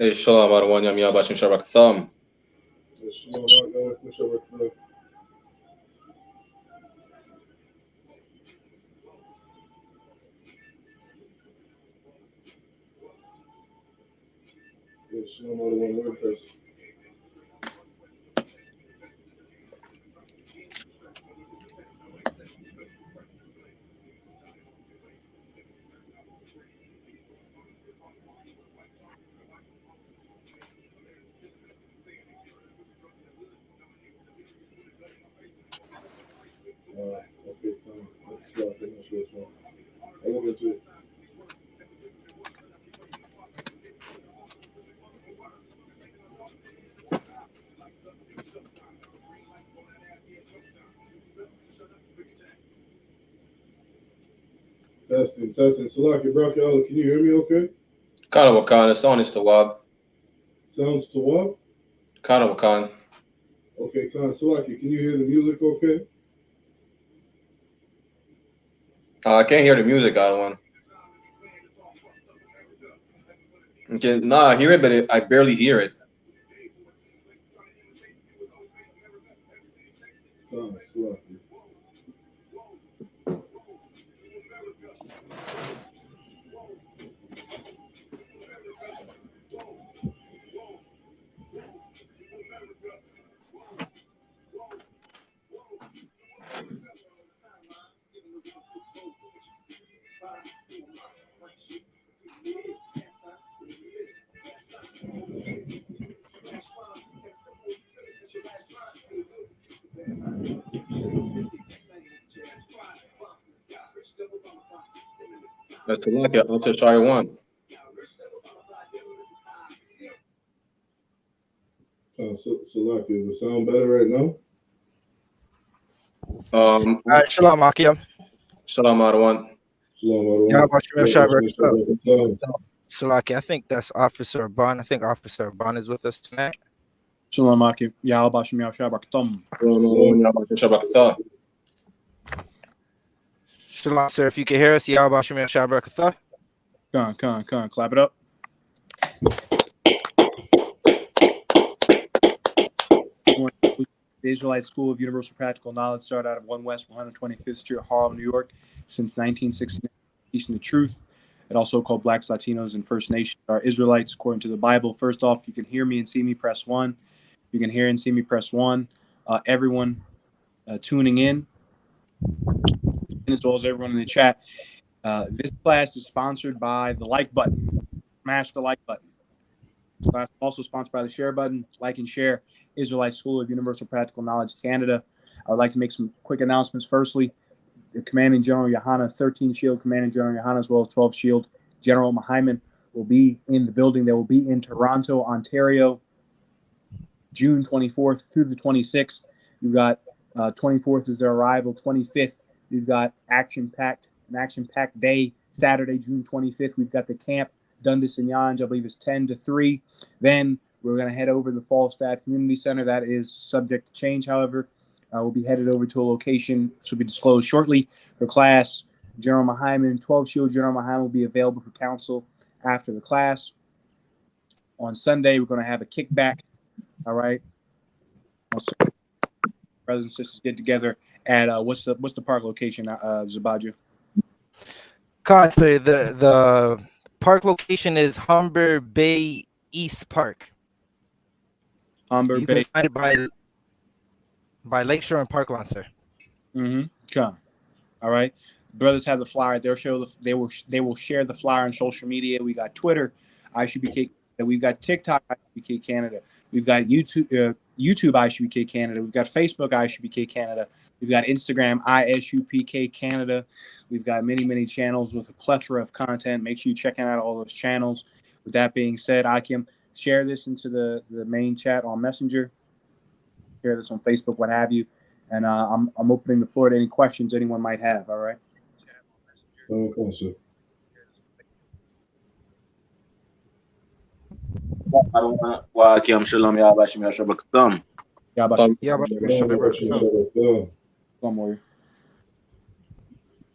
Shalom, everyone. Yam Yabashim Shabrak Thumb. Testing. Salaki, Brakal, can you hear me okay? Kana Wakan, sound is the Wab. Sounds to what? Kana Wakan. Okay, Khan, Salaki, can you hear the music okay? I can't hear the music, Adawan. Okay, I hear it, but I barely hear it. Khan, Salaki. That's the lucky. I'll just try one. Salaki, does it sound better right now? Shalom, Akim. Shalom, Adawan. Salaki, I think that's Officer Bond. I think Officer Bond is with us tonight. Shalom, Akim. Yahweh Shabrak Thumb. Shalom, sir. If you can hear us, Yahweh Shabrak. Con. Clap it up. The Israelite School of Universal Practical Knowledge started out of 1 West 125th Street, Harlem, New York, since 1969, teaching the truth. It also called Blacks, Latinos, and First Nations are Israelites according to the Bible. First off, you can hear me and see me, press 1. You can hear and see me, press 1. Everyone tuning in, as well as everyone in the chat. This class is sponsored by the like button. Smash the like button. This class is also sponsored by the share button. Like and share. Israelite School of Universal Practical Knowledge, Canada. I would like to make some quick announcements. Firstly, the Commanding General YAHANNA, 13 Shield Commanding General YAHANNA, as well as 12 Shield General Hyman will be in the building. They will be in Toronto, Ontario, June 24th through the 26th. You've got 24th is their arrival. 25th, we've got an action-packed day. Saturday, June 25th, we've got the camp, Dundas and Yonge, I believe it's 10 to 3. Then we're going to head over to the Falstaff Community Center. That is subject to change, however. We'll be headed over to a location, which will be disclosed shortly. For class, General Hyman, 12 Shield General Hyman will be available for counsel after the class. On Sunday, we're going to have a kickback. All right. Brothers and sisters get together at what's the park location, Zabaju? Constantly, the park location is Humber Bay East Park. Humber You Bay. can find it by Lakeshore and Parkland, sir. Okay. All right. Brothers have the flyer. They will share the flyer on social media. We got Twitter, I.S.U.P.K. We've got TikTok, I.S.U.P.K. Canada. We've got YouTube, I.S.U.P.K. Canada. We've got Facebook, I.S.U.P.K. Canada. We've got Instagram, I.S.U.P.K. Canada. We've got many channels with a plethora of content. Make sure you check out all those channels. With that being said, Akim, share this into the main chat on Messenger. Share this on Facebook, what have you. And I'm opening the floor to any questions anyone might have. All right.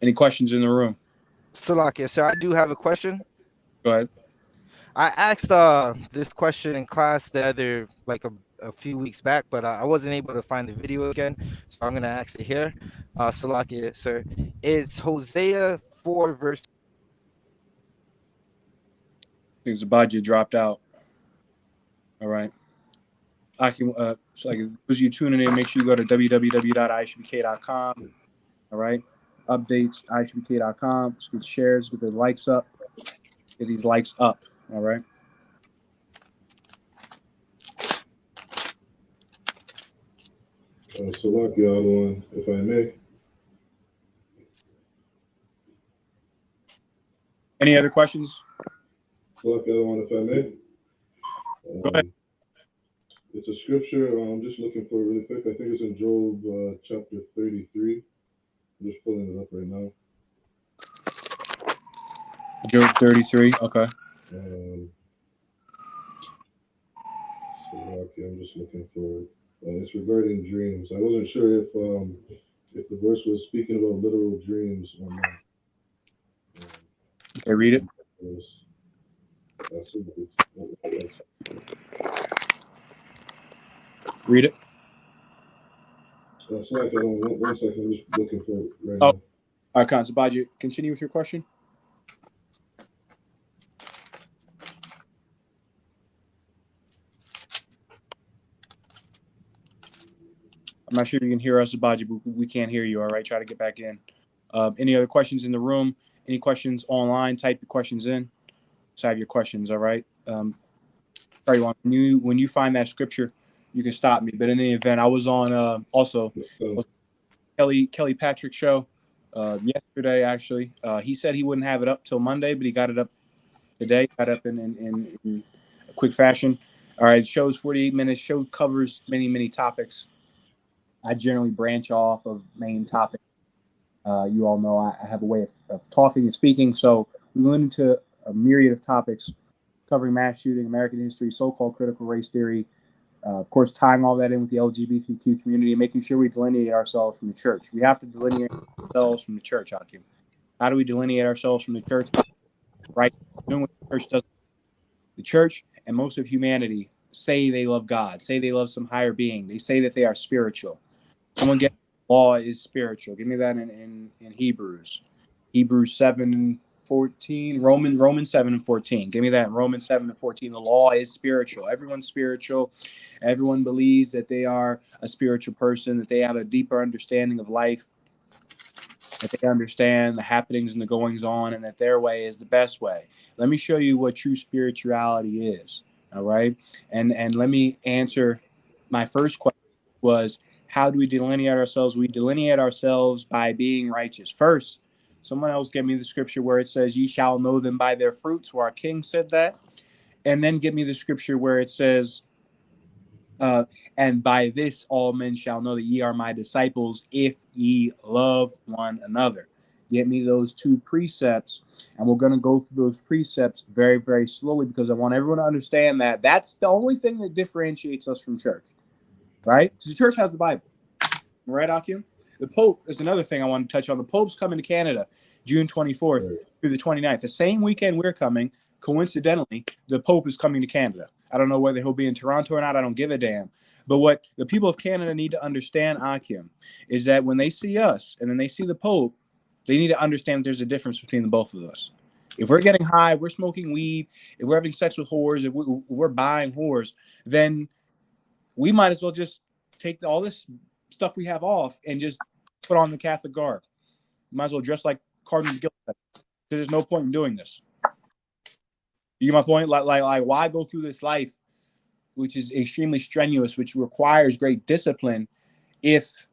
Any questions in the room? Salakia, sir, I do have a question. Go ahead. I asked this question in class the other a few weeks back, but I wasn't able to find the video again, so I'm gonna ask it here. Salakia, sir. It's Hosea 4 verse. I think Zabadia dropped out. All right. I can so like as you tuning in, make sure you go to www.isupk.com. All right. Updates, isupk.com. Let's get shares, get the likes up. Get these likes up. All right. Salak, the other one, if I may. Any other questions? Salak, the other one, if I may. Go ahead. It's a scripture. I'm just looking for it really quick. I think it's in Job chapter 33. I'm just pulling it up right now. Job 33. Okay. I'm just looking for it. It's regarding dreams. I wasn't sure if the verse was speaking about literal dreams or not. Okay, read it. Read it. One second, I'm just looking for it right now. All right, Zabadia, continue with your question. I'm not sure you can hear us, Zabadia, but we can't hear you. All right, try to get back in. Any other questions in the room? Any questions online? Type your questions in. Let's have your questions. All right. When you find that scripture, you can stop me. But in any event, I was on Kelly Patrick's show yesterday. Actually, he said he wouldn't have it up till Monday, but he got it up today. Got up in a quick fashion. All right, show's 48 minutes. Show covers many topics. I generally branch off of main topics. You all know I have a way of talking and speaking, so we went into a myriad of topics covering mass shooting, American history, so-called critical race theory, of course, tying all that in with the LGBTQ community and making sure we delineate ourselves from the church. We have to delineate ourselves from the church, Hakeem. How do we delineate ourselves from the church? Right? Doing what the church does. The church and most of humanity say they love God, say they love some higher being. They say that they are spiritual. Someone get law is spiritual. Give me that in Hebrews. Hebrews 7:14. Romans 7:14. Give me that in Romans 7:14. The law is spiritual. Everyone's spiritual. Everyone believes that they are a spiritual person, that they have a deeper understanding of life, that they understand the happenings and the goings on, and that their way is the best way. Let me show you what true spirituality is. All right. And let me answer my first question was, how do we delineate ourselves? We delineate ourselves by being righteous. First, someone else gave me the scripture where it says, ye shall know them by their fruits, where our king said that. And then give me the scripture where it says, and by this all men shall know that ye are my disciples, if ye love one another. Get me those two precepts, and we're going to go through those precepts very slowly, because I want everyone to understand that that's the only thing that differentiates us from church, right? Because the church has the Bible, right, Akim? The Pope is another thing I want to touch on. The Pope's coming to Canada June 24th through the 29th. The same weekend we're coming, coincidentally, the Pope is coming to Canada. I don't know whether he'll be in Toronto or not. I don't give a damn. But what the people of Canada need to understand, Akim, is that when they see us and then they see the Pope, they need to understand that there's a difference between the both of us. If we're getting high, we're smoking weed, if we're having sex with whores, if we're buying whores, then we might as well just take all this stuff we have off and just put on the Catholic garb. Might as well dress like Cardinal Gilbert, because there's no point in doing this. You get my point? Like, why go through this life, which is extremely strenuous, which requires great discipline, if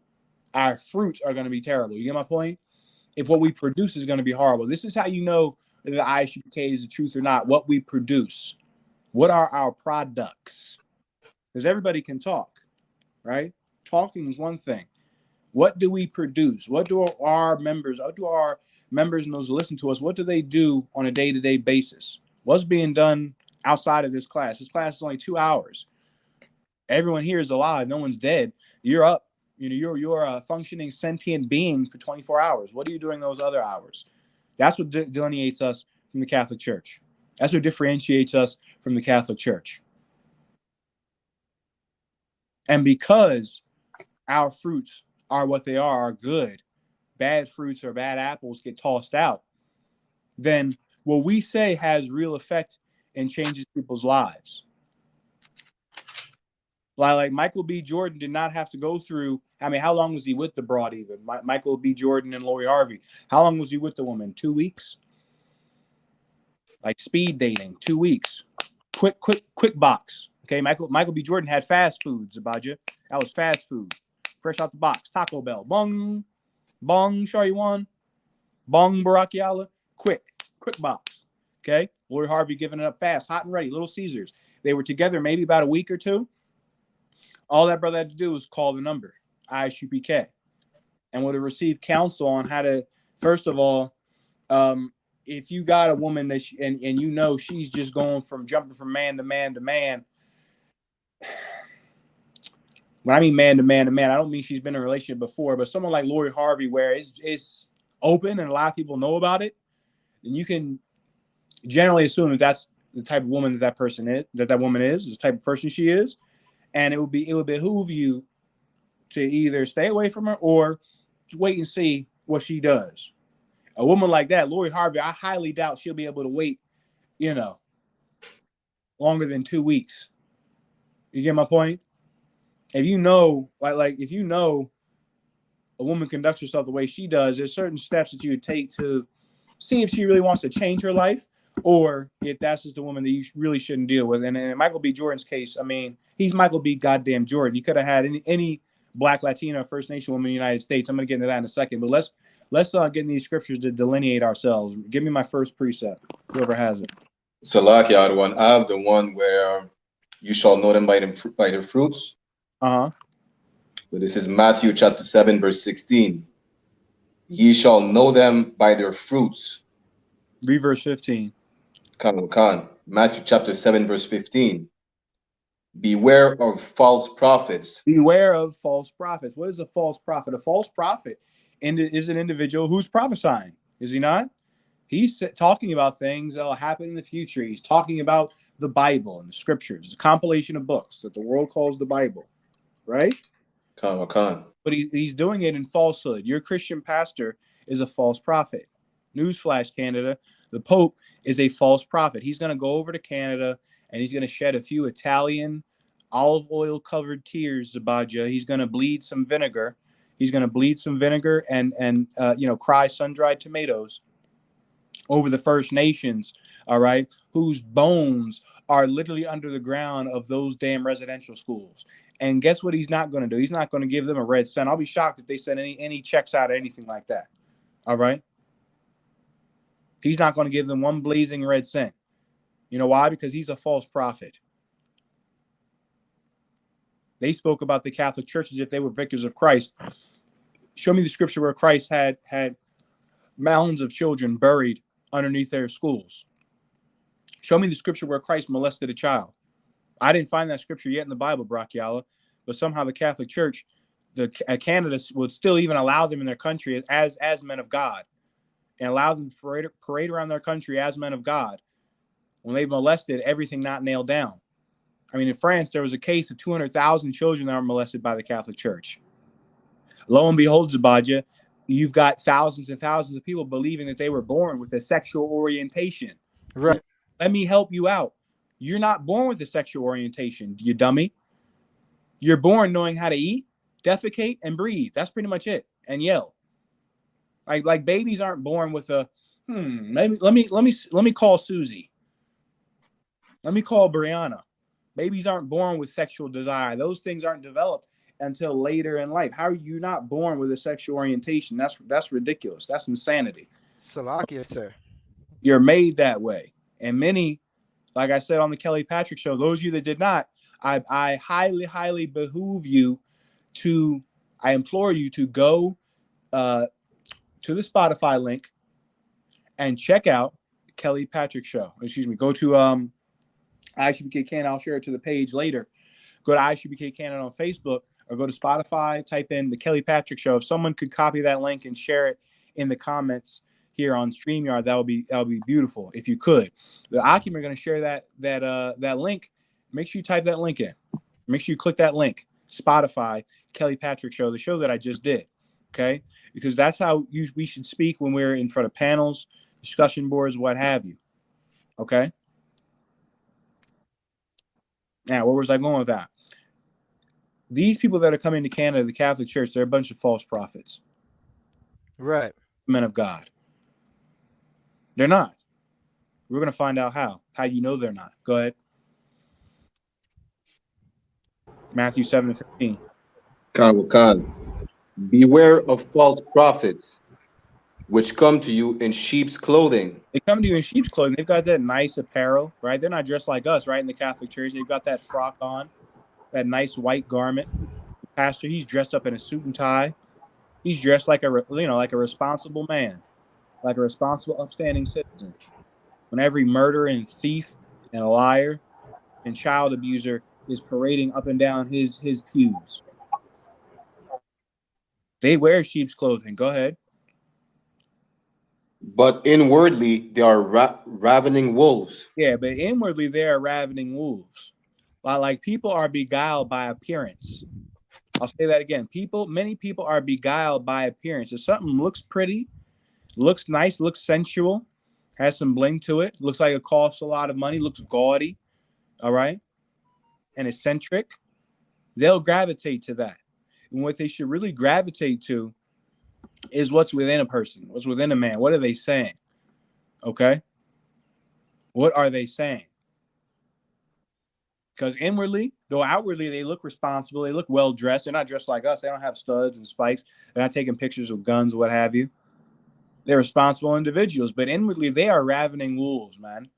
our fruits are going to be terrible? You get my point? If what we produce is going to be horrible. This is how you know that the I.S.U.P.K is the truth or not. What we produce. What are our products? Because everybody can talk, right? Talking is one thing. What do we produce? What do our members and those who listen to us, what do they do on a day-to-day basis? What's being done outside of this class? This class is only 2 hours. Everyone here is alive. No one's dead. You're up. You're a functioning sentient being for 24 hours. What are you doing those other hours? That's what delineates us from the Catholic Church. That's what differentiates us from the Catholic Church. And because our fruits are what they are good, bad fruits or bad apples get tossed out, then what we say has real effect and changes people's lives. Like Michael B. Jordan did not have to go through. I mean, how long was he with the broad even? Michael B. Jordan and Lori Harvey. How long was he with the woman? 2 weeks? Like speed dating, 2 weeks. Quick box. Okay, Michael B. Jordan had fast foods, Abaja. That was fast food. Fresh out the box. Taco Bell. Bong. Bong, Shari One. Bong, Barakiala. Quick box. Okay, Lori Harvey giving it up fast, hot and ready. Little Caesars. They were together maybe about a week or two. All that brother had to do was call the number, I.S.U.P.K, and would have received counsel on how to, first of all, if you got a woman that and you know she's just going from jumping from man to man to man. When I mean man to man to man, I don't mean she's been in a relationship before, but someone like Lori Harvey, where it's open and a lot of people know about it, and you can generally assume that that's the type of woman that person is, that woman is the type of person she is, and it would behoove you to either stay away from her or wait and see what she does. A woman like that, Lori Harvey, I highly doubt she'll be able to wait, longer than 2 weeks. You get my point? If you know, like if you know a woman conducts herself the way she does, there's certain steps that you would take to see if she really wants to change her life, or if that's just a woman that you really shouldn't deal with. And in Michael B. Jordan's case, I mean, he's Michael B. goddamn Jordan. You could have had any Black, Latino, First Nation woman in the United States. I'm going to get into that in a second, but let's get in these scriptures to delineate ourselves. Give me my first precept, whoever has it. Salaki, I have the one where you shall know them by their fruits. Uh-huh. But this is Matthew chapter 7, verse 16. Ye shall know them by their fruits. Read verse 15. Khan. Matthew chapter 7, verse 15. Beware of false prophets. Beware of false prophets. What is a false prophet? A false prophet is an individual who's prophesying. Is he not? He's talking about things that will happen in the future. He's talking about the Bible and the scriptures. It's a compilation of books that the world calls the Bible, right? Khan. But he's doing it in falsehood. Your Christian pastor is a false prophet. Newsflash, Canada. The Pope is a false prophet. He's going to go over to Canada and he's going to shed a few Italian olive oil covered tears, Zabaja. He's going to bleed some vinegar. And cry sun-dried tomatoes over the First Nations, all right, whose bones are literally under the ground of those damn residential schools. And guess what he's not going to do? He's not going to give them a red cent. I'll be shocked if they send any checks out or anything like that. All right? He's not going to give them one blazing red cent. You know why? Because he's a false prophet. They spoke about the Catholic Church as if they were vicars of Christ. Show me the scripture where Christ had mounds of children buried underneath their schools. Show me the scripture where Christ molested a child. I didn't find that scripture yet in the Bible, Brachiala, but somehow the Catholic Church, Canada would still even allow them in their country as men of God, and allow them to parade around their country as men of God when they've molested everything not nailed down. I mean, in France, there was a case of 200,000 children that were molested by the Catholic Church. Lo and behold, Zabaja, you've got thousands and thousands of people believing that they were born with a sexual orientation. Right. Let me help you out. You're not born with a sexual orientation, you dummy. You're born knowing how to eat, defecate, and breathe. That's pretty much it. And yell. Like babies aren't born with a maybe let me call Susie. Let me call Brianna. Babies aren't born with sexual desire. Those things aren't developed until later in life. How are you not born with a sexual orientation? That's ridiculous. That's insanity. Salakia, sir. You're made that way. And many, like I said on the Kelly Patrick show, those of you that did not, I highly, highly behoove you to, I implore you to go to the Spotify link and check out Kelly Patrick show. Excuse me. Go to I.S.U.P.K Canada. I'll share it to the page later. Go to I.S.U.P.K Canada on Facebook or go to Spotify. Type in the Kelly Patrick show. If someone could copy that link and share it in the comments, here on StreamYard, that would be beautiful if you could. The Akim are going to share that link. Make sure you type that link in. Make sure you click that link. Spotify, Kelly Patrick Show, the show that I just did. Okay, because that's how we should speak when we're in front of panels, discussion boards, what have you. Okay. Now, where was I going with that? These people that are coming to Canada, the Catholic Church, they're a bunch of false prophets. Right. Men of God. They're not. We're going to find out how. How you know they're not. Go ahead. Matthew 7:15. Khan. Beware of false prophets, which come to you in sheep's clothing. They come to you in sheep's clothing. They've got that nice apparel, right? They're not dressed like us, right? In the Catholic Church, they've got that frock on, that nice white garment. The pastor, he's dressed up in a suit and tie. He's dressed like a responsible man, like a responsible, upstanding citizen. When every murderer and thief and liar and child abuser is parading up and down his pews. They wear sheep's clothing. Go ahead. But inwardly, they are ravening wolves. Yeah, but inwardly, they are ravening wolves. Like people are beguiled by appearance. I'll say that again. Many people are beguiled by appearance. If something looks pretty, looks nice, looks sensual, has some bling to it, looks like it costs a lot of money, looks gaudy, all right, and eccentric, they'll gravitate to that. And what they should really gravitate to is what's within a person, what's within a man. What are they saying? Okay? What are they saying? Because inwardly, though outwardly they look responsible, they look well dressed. They're not dressed like us. They don't have studs and spikes. They're not taking pictures of guns, what have you. They're responsible individuals, but inwardly they are ravening wolves, man.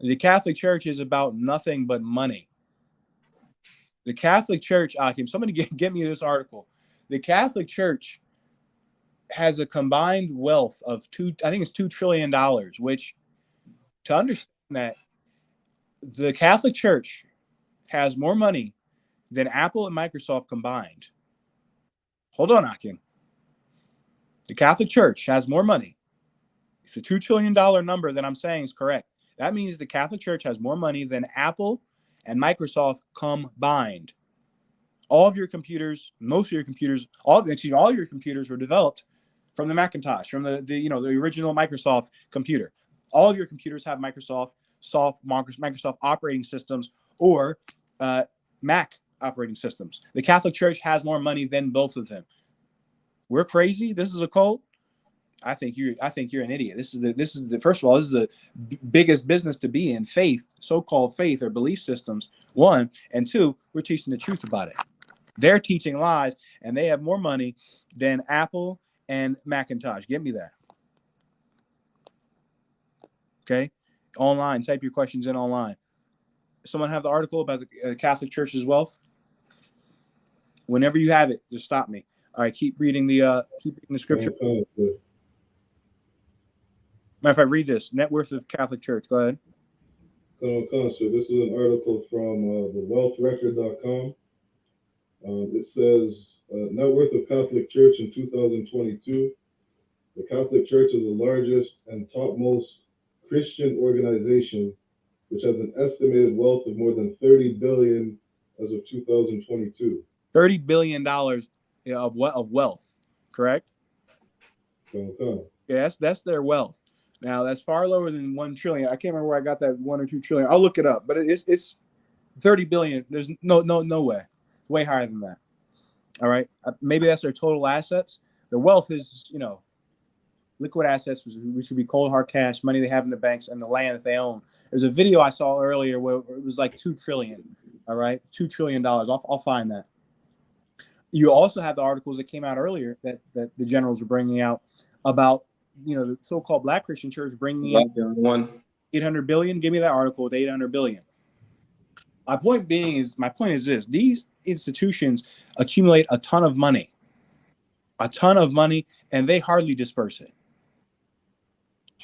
The Catholic Church is about nothing but money. The Catholic Church, Akim, somebody get me this article. The Catholic Church has a combined wealth of $2 trillion, which, to understand that, the Catholic Church has more money than Apple and Microsoft combined. Hold on, Akim. The Catholic Church has more money. If the $2 trillion number that I'm saying is correct, that means the Catholic Church has more money than Apple and Microsoft combined. All of your computers, most of your computers, all your computers were developed from the Macintosh, from the original Microsoft computer. All of your computers have Microsoft operating systems or Mac operating systems. The Catholic Church has more money than both of them. We're crazy. This is a cult. I think you're an idiot. This is the first of all, this is the biggest business to be in. Faith, so-called faith or belief systems. One, and two, we're teaching the truth about it. They're teaching lies, and they have more money than Apple and Macintosh. Give me that. Okay, online. Type your questions in online. Someone have the article about the Catholic Church's wealth? Whenever you have it, just stop me. All right, keep reading the scripture. Matter of fact, read this. Net worth of Catholic Church. Go ahead. So this is an article from thewealthrecord.com. It says, net worth of Catholic Church in 2022. The Catholic Church is the largest and topmost Christian organization, which has an estimated wealth of more than $30 billion as of 2022. $30 billion of wealth, correct? Yeah, that's their wealth. Now that's far lower than 1 trillion. I can't remember where I got that 1 or 2 trillion. I'll look it up, but it's 30 billion. There's no way. It's way higher than that. All right, maybe that's their total assets. Their wealth is, liquid assets, which would be cold hard cash, money they have in the banks, and the land that they own. There's a video I saw earlier where it was like 2 trillion. All right, $2 trillion. I'll find that. You also have the articles that came out earlier that the generals were bringing out about, the so-called Black Christian Church bringing in 800 billion. Give me that article with 800 billion. My point is this: these institutions accumulate a ton of money, and they hardly disperse it.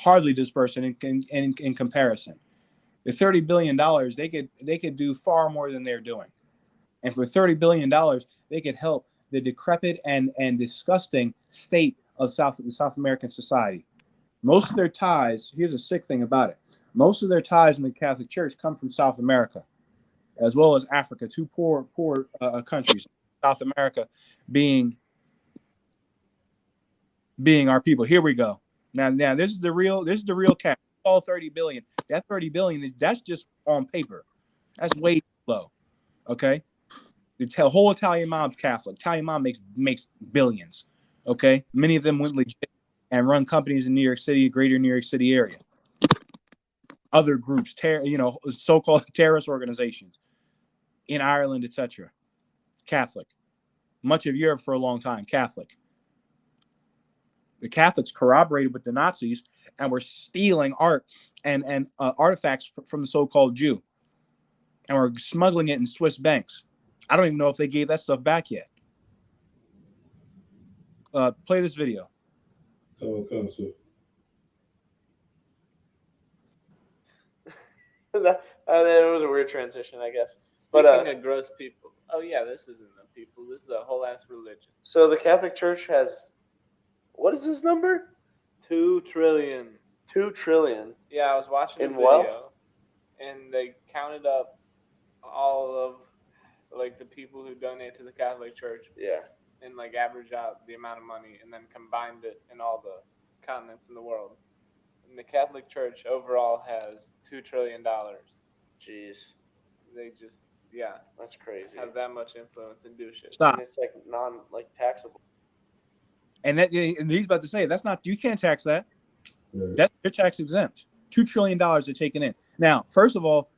In comparison. The $30 billion, they could do far more than they're doing. And for $30 billion, they could help the decrepit and disgusting state of South American society. Most of their ties, here's a sick thing about it. Most of their ties in the Catholic Church come from South America, as well as Africa, two poor countries. South America being our people. Here we go. Now this is the real cap. All 30 billion. That 30 billion, that's just on paper. That's way too low. Okay. The whole Italian mom's Catholic. Italian mom makes billions. Okay. Many of them went legit and run companies in New York City, greater New York City area. Other groups, so-called terrorist organizations in Ireland, etc. Catholic. Much of Europe for a long time, Catholic. The Catholics corroborated with the Nazis and were stealing art and artifacts from the so-called Jew, and were smuggling it in Swiss banks. I don't even know if they gave that stuff back yet. Play this video. That was a weird transition, I guess. Speaking of gross people, oh yeah, this isn't a people. This is a whole ass religion. So the Catholic Church has, what is this number? 2 trillion. 2 trillion. Yeah, I was watching a video, wealth? and they counted up all of like the people who donate to the Catholic Church. Yeah. And like average out the amount of money, and then combined it in all the continents in the world. And the Catholic Church overall has $2 trillion. Jeez. They just, that's crazy. have that much influence and do shit. Stop. And it's like taxable. And he's about to say that's not. You can't tax that. That's your tax exempt. $2 trillion they're taking in. Now, first of all,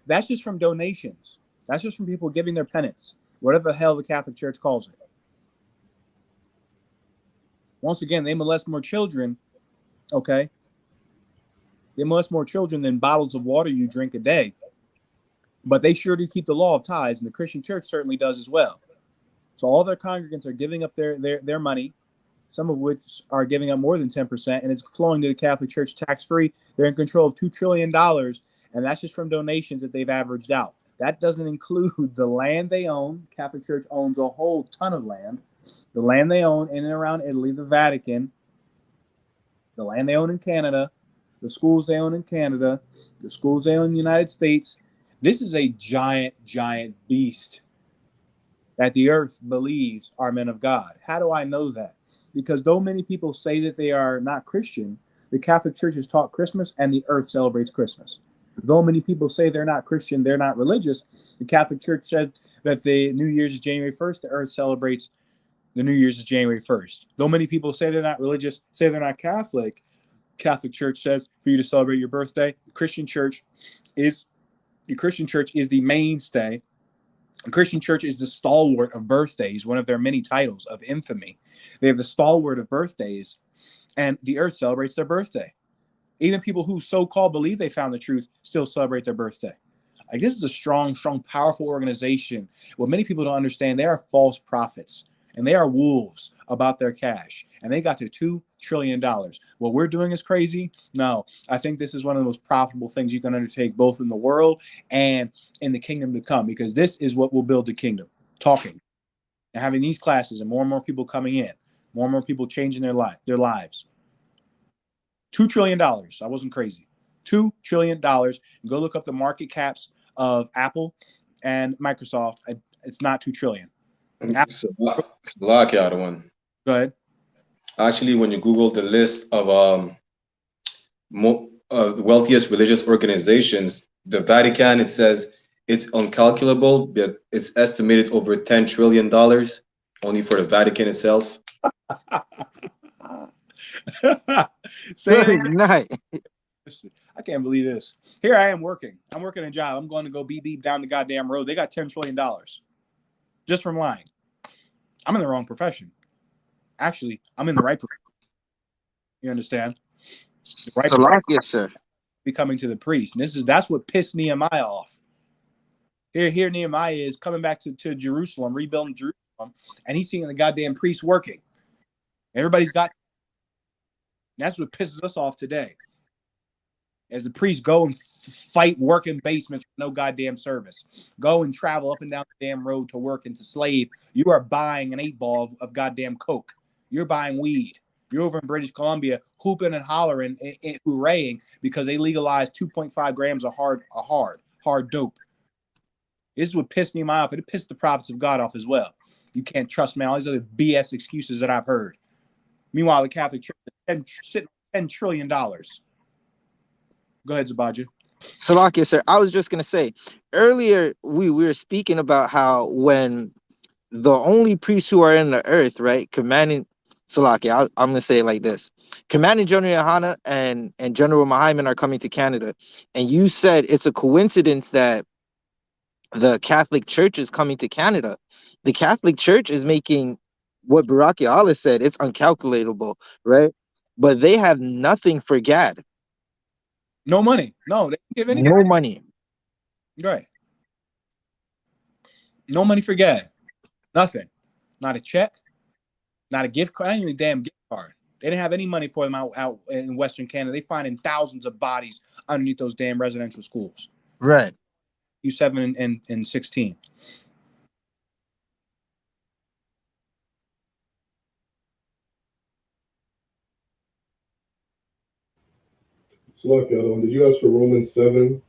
that's just from donations. That's just from people giving their penance, whatever the hell the Catholic Church calls it. Once again, they molest more children. Okay. They molest more children than bottles of water you drink a day. But they sure do keep the law of tithes, and the Christian Church certainly does as well. So all their congregants are giving up their money, some of which are giving up more than 10%, and it's flowing to the Catholic Church tax-free. They're in control of $2 trillion, and that's just from donations that they've averaged out. That doesn't include the land they own. Catholic Church owns a whole ton of land. The land they own in and around Italy, the Vatican, the land they own in Canada, the schools they own in Canada, the schools they own in the United States. This is a giant, giant beast that the earth believes are men of God. How do I know that? Because though many people say that they are not Christian, the Catholic Church has taught Christmas and the earth celebrates Christmas. Though many people say they're not Christian, they're not religious, the Catholic Church said that the New Year's is January 1st, the earth celebrates the New Year's is January 1st. Though many people say they're not religious, say they're not Catholic, Catholic Church says for you to celebrate your birthday, the Christian Church is the mainstay. The Christian Church is the stalwart of birthdays, one of their many titles of infamy. They have the stalwart of birthdays, and the earth celebrates their birthday. Even people who so-called believe they found the truth still celebrate their birthday. Like, this is a strong, powerful organization. What many people don't understand, they are false prophets, and they are wolves about their cash. And they got to $2 trillion. What we're doing is crazy? No. I think this is one of the most profitable things you can undertake, both in the world and in the kingdom to come, because this is what will build the kingdom. Talking and having these classes and more people coming in, more and more people changing their lives. $2 trillion. I wasn't crazy. $2 trillion. Go look up the market caps of Apple and Microsoft. It's not $2 trillion. It's a block out of one. Go ahead. Actually, when you Google the list of the wealthiest religious organizations, the Vatican, it says it's uncalculable, but it's estimated over $10 trillion only for the Vatican itself. Good night. I can't believe this. Here I am working. I'm working a job. I'm going to go beep down the goddamn road. They got $10 trillion just from lying. I'm in the wrong profession. Actually, I'm in the right profession. You understand? The right profession, yes, sir. becoming to the priest. And that's what pissed Nehemiah off. Here Nehemiah is coming back to Jerusalem, rebuilding Jerusalem, and he's seeing the goddamn priest working. Everybody's got. That's what pisses us off today. As the priests go and fight working basements with no goddamn service. Go and travel up and down the damn road to work and to slave. You are buying an 8-ball of goddamn coke. You're buying weed. You're over in British Columbia hooping and hollering and hooraying because they legalized 2.5 grams of hard dope. This is what pissed me off. It pissed the prophets of God off as well. You can't trust me. All these other BS excuses that I've heard. Meanwhile, the Catholic Church is sitting on $10 trillion. Go ahead, Zabaja. Salakia, sir. I was just gonna say earlier we were speaking about how when the only priests who are in the earth, right, commanding Salakia, I'm gonna say it like this: Commanding General YAHANNA and General Mahaiman are coming to Canada, and you said it's a coincidence that the Catholic Church is coming to Canada. The Catholic Church is making what Baraki Allah said, it's uncalculatable, right? But they have nothing for Gad. No money. No, they don't give anything. No money. Right. No money for Gad. Nothing. Not a check. Not a gift card. Not even a damn gift card. They didn't have any money for them out in Western Canada. They finding thousands of bodies underneath those damn residential schools. Right. U7 and 16. Did you ask for Romans 7?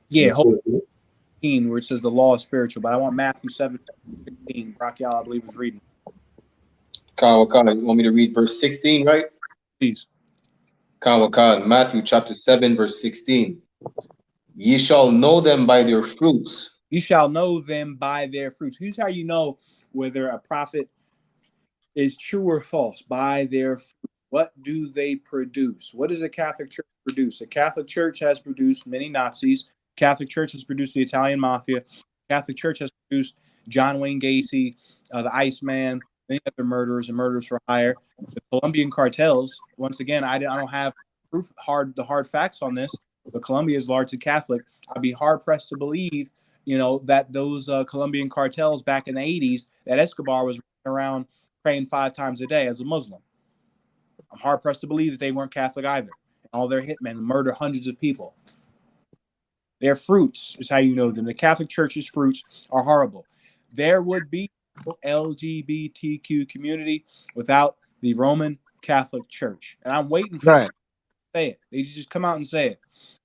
Yeah, and 14? where it says the law is spiritual, but I want Matthew 7:16. Raquel, I believe, was reading. Khan, you want me to read verse 16, right? Please. Khan, Matthew chapter 7, verse 16. Ye shall know them by their fruits. You shall know them by their fruits. Here's how you know whether a prophet is true or false: by their fruits. What do they produce? What does a Catholic Church produce? The Catholic Church has produced many Nazis. Catholic Church has produced the Italian Mafia. Catholic Church has produced John Wayne Gacy, the Iceman, many other murderers and murderers for hire. The Colombian cartels. Once again, I don't have proof, the hard facts on this, but Colombia is largely Catholic. I'd be hard pressed to believe, that those Colombian cartels back in the 80s, that Escobar was running around praying 5 times a day as a Muslim. I'm hard pressed to believe that they weren't Catholic either. All their hitmen murder hundreds of people. Their fruits is how you know them. The Catholic Church's fruits are horrible. There would be no LGBTQ community without the Roman Catholic Church. And I'm waiting for them to say it. They just come out and say it.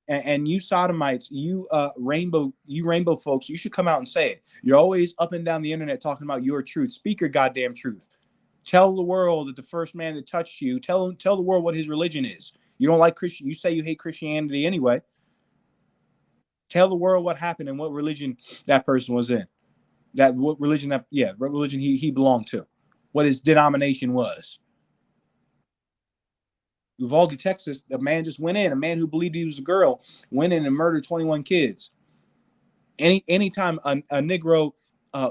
And you sodomites, you rainbow folks, you should come out and say it. You're always up and down the internet talking about your truth. Speak your goddamn truth. Tell the world that the first man that touched you, tell the world what his religion is. You don't like Christian. You say you hate Christianity anyway. Tell the world what happened and what religion that person was in. What religion he belonged to. What his denomination was. Uvalde, Texas, a man just went in. A man who believed he was a girl went in and murdered 21 kids. Anytime a Negro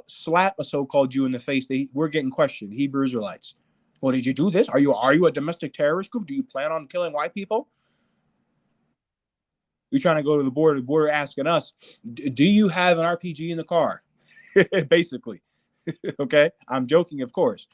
slap a so-called Jew in the face, we're getting questioned. Hebrew Israelites. Well, did you do this? Are you a domestic terrorist group? Do you plan on killing white people? You're trying to go to the border asking us, do you have an RPG in the car? Basically. Okay? I'm joking, of course.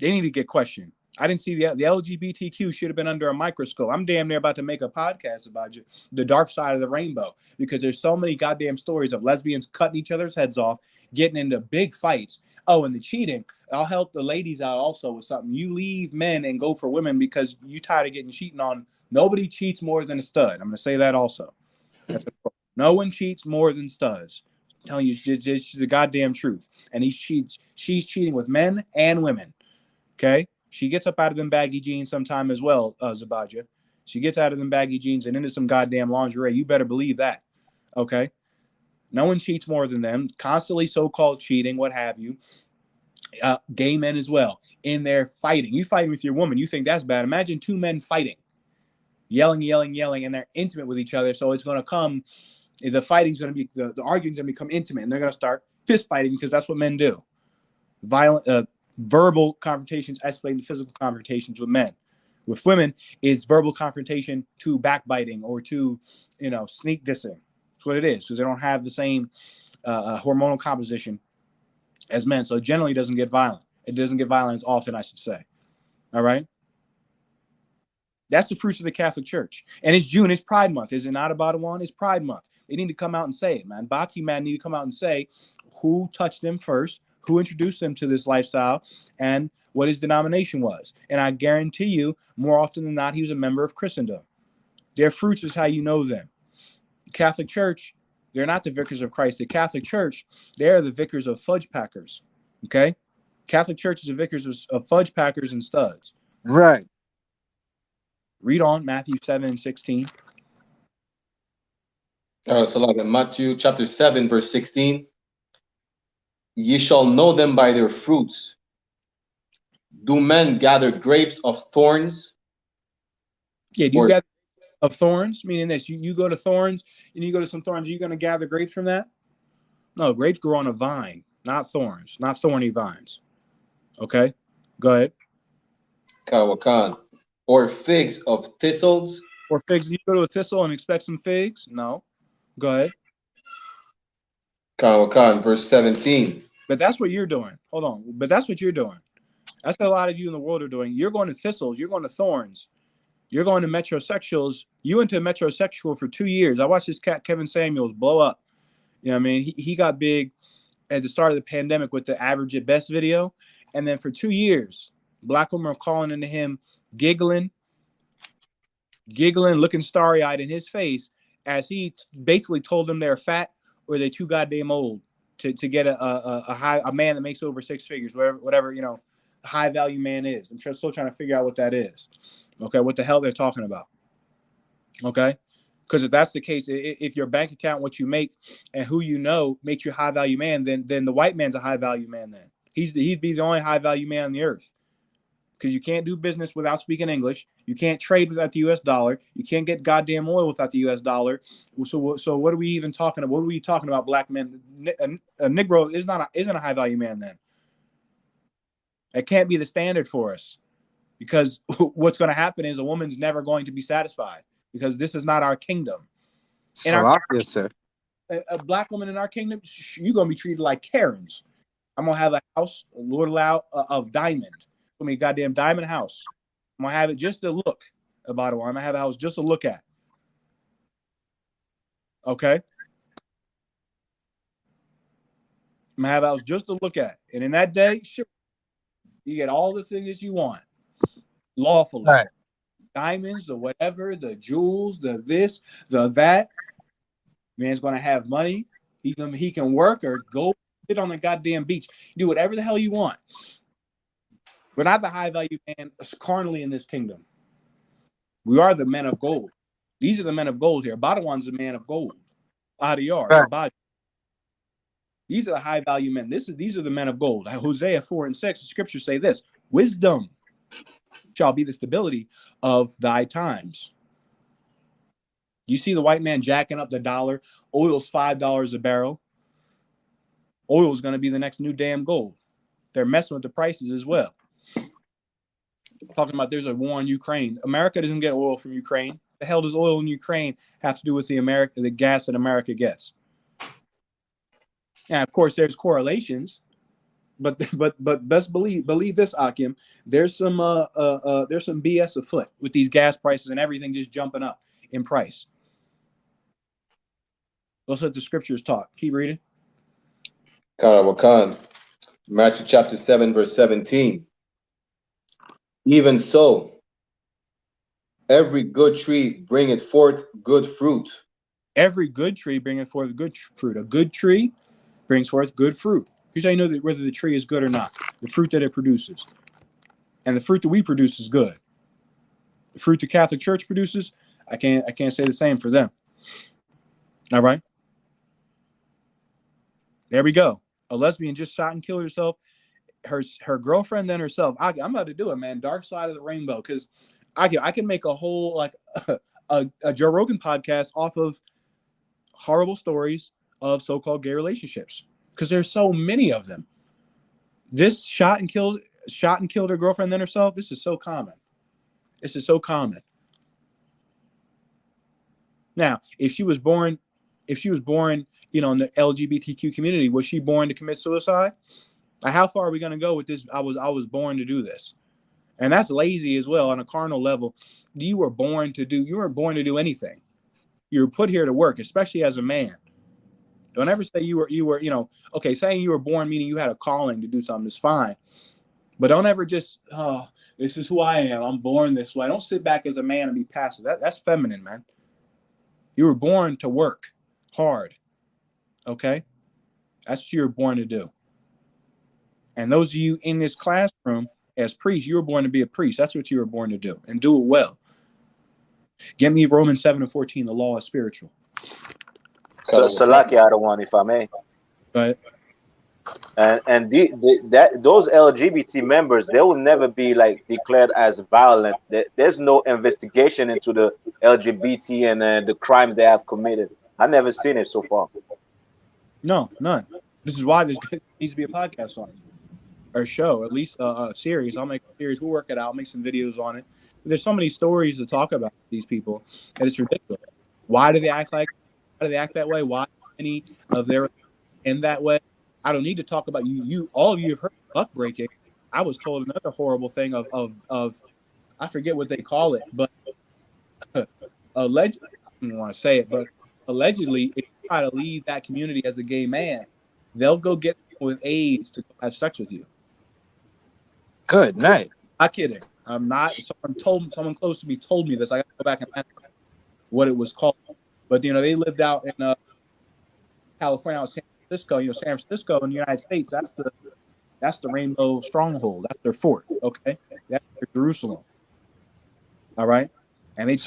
They need to get questioned. I didn't see the LGBTQ should have been under a microscope. I'm damn near about to make a podcast about the dark side of the rainbow, because there's so many goddamn stories of lesbians cutting each other's heads off, getting into big fights. Oh, and the cheating. I'll help the ladies out also with something. You leave men and go for women because you tired of getting cheating on. Nobody cheats more than a stud. I'm going to say that also. No one cheats more than studs. I'm telling you, it's the goddamn truth. And she's cheating with men and women. Okay? She gets up out of them baggy jeans sometime as well, Zabaja. She gets out of them baggy jeans and into some goddamn lingerie. You better believe that. Okay? No one cheats more than them. Constantly so-called cheating, what have you. Gay men as well. In there fighting. You fighting with your woman. You think that's bad. Imagine 2 men fighting. Yelling, and they're intimate with each other. So it's going to come, the fighting's going to be, the arguing's going to become intimate. And they're going to start fist fighting because that's what men do. Violent, verbal confrontations escalate to physical confrontations with men. With women, it's verbal confrontation to backbiting or to, sneak dissing. That's what it is, because they don't have the same hormonal composition as men. So it generally doesn't get violent. It doesn't get violent as often, I should say. All right? That's the fruits of the Catholic Church. And it's June. It's Pride Month. Is it not about one? It's Pride Month. They need to come out and say it, man. Bati man need to come out and say who touched them first, who introduced them to this lifestyle, and what his denomination was. And I guarantee you, more often than not, he was a member of Christendom. Their fruits is how you know them. The Catholic Church, they're not the vicars of Christ. The Catholic Church, they're the vicars of fudge packers. Okay? Catholic Church is the vicars of fudge packers and studs. Right. Read on Matthew 7:16. So like in Matthew chapter 7, verse 16, ye shall know them by their fruits. Do men gather grapes of thorns? Yeah, do you Or gather of thorns? Meaning this, you go to thorns and you go to some thorns, are you going to gather grapes from that? No, grapes grow on a vine, not thorns, not thorny vines. Okay, go ahead. Kawakan, or figs of thistles? Or figs, you go to a thistle and expect some figs? No. Go ahead. Kawakan, verse 17. But that's what you're doing. Hold on. But that's what you're doing. That's what a lot of you in the world are doing. You're going to thistles. You're going to thorns. You're going to metrosexuals. You went to a metrosexual for 2 years. I watched this cat, Kevin Samuels, blow up. You know what I mean? He got big at the start of the pandemic with the Average at Best video. And then for 2 years, black women are calling into him, giggling, looking starry-eyed in his face as he basically told them they're fat or they're too goddamn old to get a man that makes over six figures, whatever you know, high value man is. I'm still trying to figure out what that is. Okay, what the hell they're talking about. Okay, because if that's the case, if your bank account, what you make, and who you know makes you a high value man, then the white man's a high value man. Then he'd be the only high value man on the earth. Because you can't do business without speaking English. You can't trade without the U.S. dollar. You can't get goddamn oil without the U.S. dollar. So what are we even talking about? What are we talking about, black men? A Negro isn't a high value man then. It can't be the standard for us. Because what's going to happen is a woman's never going to be satisfied. Because this is not our kingdom. Sir. A black woman in our kingdom, you're going to be treated like Karens. I'm going to have a house, Lord allow, of diamond. I mean, goddamn diamond house. I'm gonna have it just to look about it. I'm gonna have a house just to look at. Okay. I'm gonna have a house just to look at. And in that day, sure, you get all the things you want lawfully. Right. Diamonds, the whatever, the jewels, the this, the that. Man's gonna have money. He can work or go sit on the goddamn beach. Do whatever the hell you want. We're not the high value man carnally in this kingdom. We are the men of gold. These are the men of gold here. Badawan's the man of gold. Adiyar, right. These are the high value men. These are the men of gold. Hosea 4:6, the scriptures say this: wisdom shall be the stability of thy times. You see the white man jacking up the dollar. Oil's $5 a barrel. Oil is going to be the next new damn gold. They're messing with the prices as well. Talking about there's a war in Ukraine. America doesn't get oil from Ukraine. The hell does oil in Ukraine have to do with the gas that America gets? And of course, there's correlations, but best believe this, Akim. There's some BS afoot with these gas prices and everything just jumping up in price. Those are the scriptures talk. Keep reading. Karawakan, Matthew chapter 7, verse 17. Even so, every good tree bringeth forth good fruit. Every good tree bringeth forth good fruit. A good tree brings forth good fruit. Here's how you know that whether the tree is good or not. The fruit that it produces. And the fruit that we produce is good. The fruit the Catholic Church produces, I can't say the same for them. All right. There we go. A lesbian just shot and killed herself. Her girlfriend, then herself. I'm about to do it, man. Dark side of the rainbow, because I can make a whole like a Joe Rogan podcast off of horrible stories of so-called gay relationships, because there's so many of them. This shot and killed her girlfriend, then herself. This is so common. Now, if she was born, in the LGBTQ community, was she born to commit suicide? How far are we going to go with this? I was born to do this. And that's lazy as well on a carnal level. You weren't born to do anything. You were put here to work, especially as a man. Don't ever say you were, you know, okay, saying you were born meaning you had a calling to do something is fine. But don't ever just, oh, this is who I am. I'm born this way. Don't sit back as a man and be passive. That's feminine, man. You were born to work hard. Okay? That's what you were born to do. And those of you in this classroom as priests, you were born to be a priest. That's what you were born to do. And do it well. Get me Romans 7:14. The law is spiritual. So, Salaki, I don't want, if I may. But And those LGBT members, they will never be like declared as violent. There's no investigation into the LGBT and the crimes they have committed. I've never seen it so far. no, none. This is why there needs to be a podcast on it. Or a show, at least a series. I'll make a series. We'll work it out. I'll make some videos on it. But there's so many stories to talk about these people that it's ridiculous. Why do they act like? Why do they act that way? Why any of their in that way? I don't need to talk about you. All of you have heard buck breaking. I was told another horrible thing of I forget what they call it, but allegedly, I don't want to say it, but allegedly, if you try to leave that community as a gay man, they'll go get with AIDS to have sex with you. Good night. Not kidding. I'm not. Someone close to me told me this. I got to go back and ask what it was called. But you know, they lived out in California, out in San Francisco. You know, San Francisco in the United States. That's the Rainbow Stronghold. That's their fort. Okay, that's their Jerusalem. All right, and they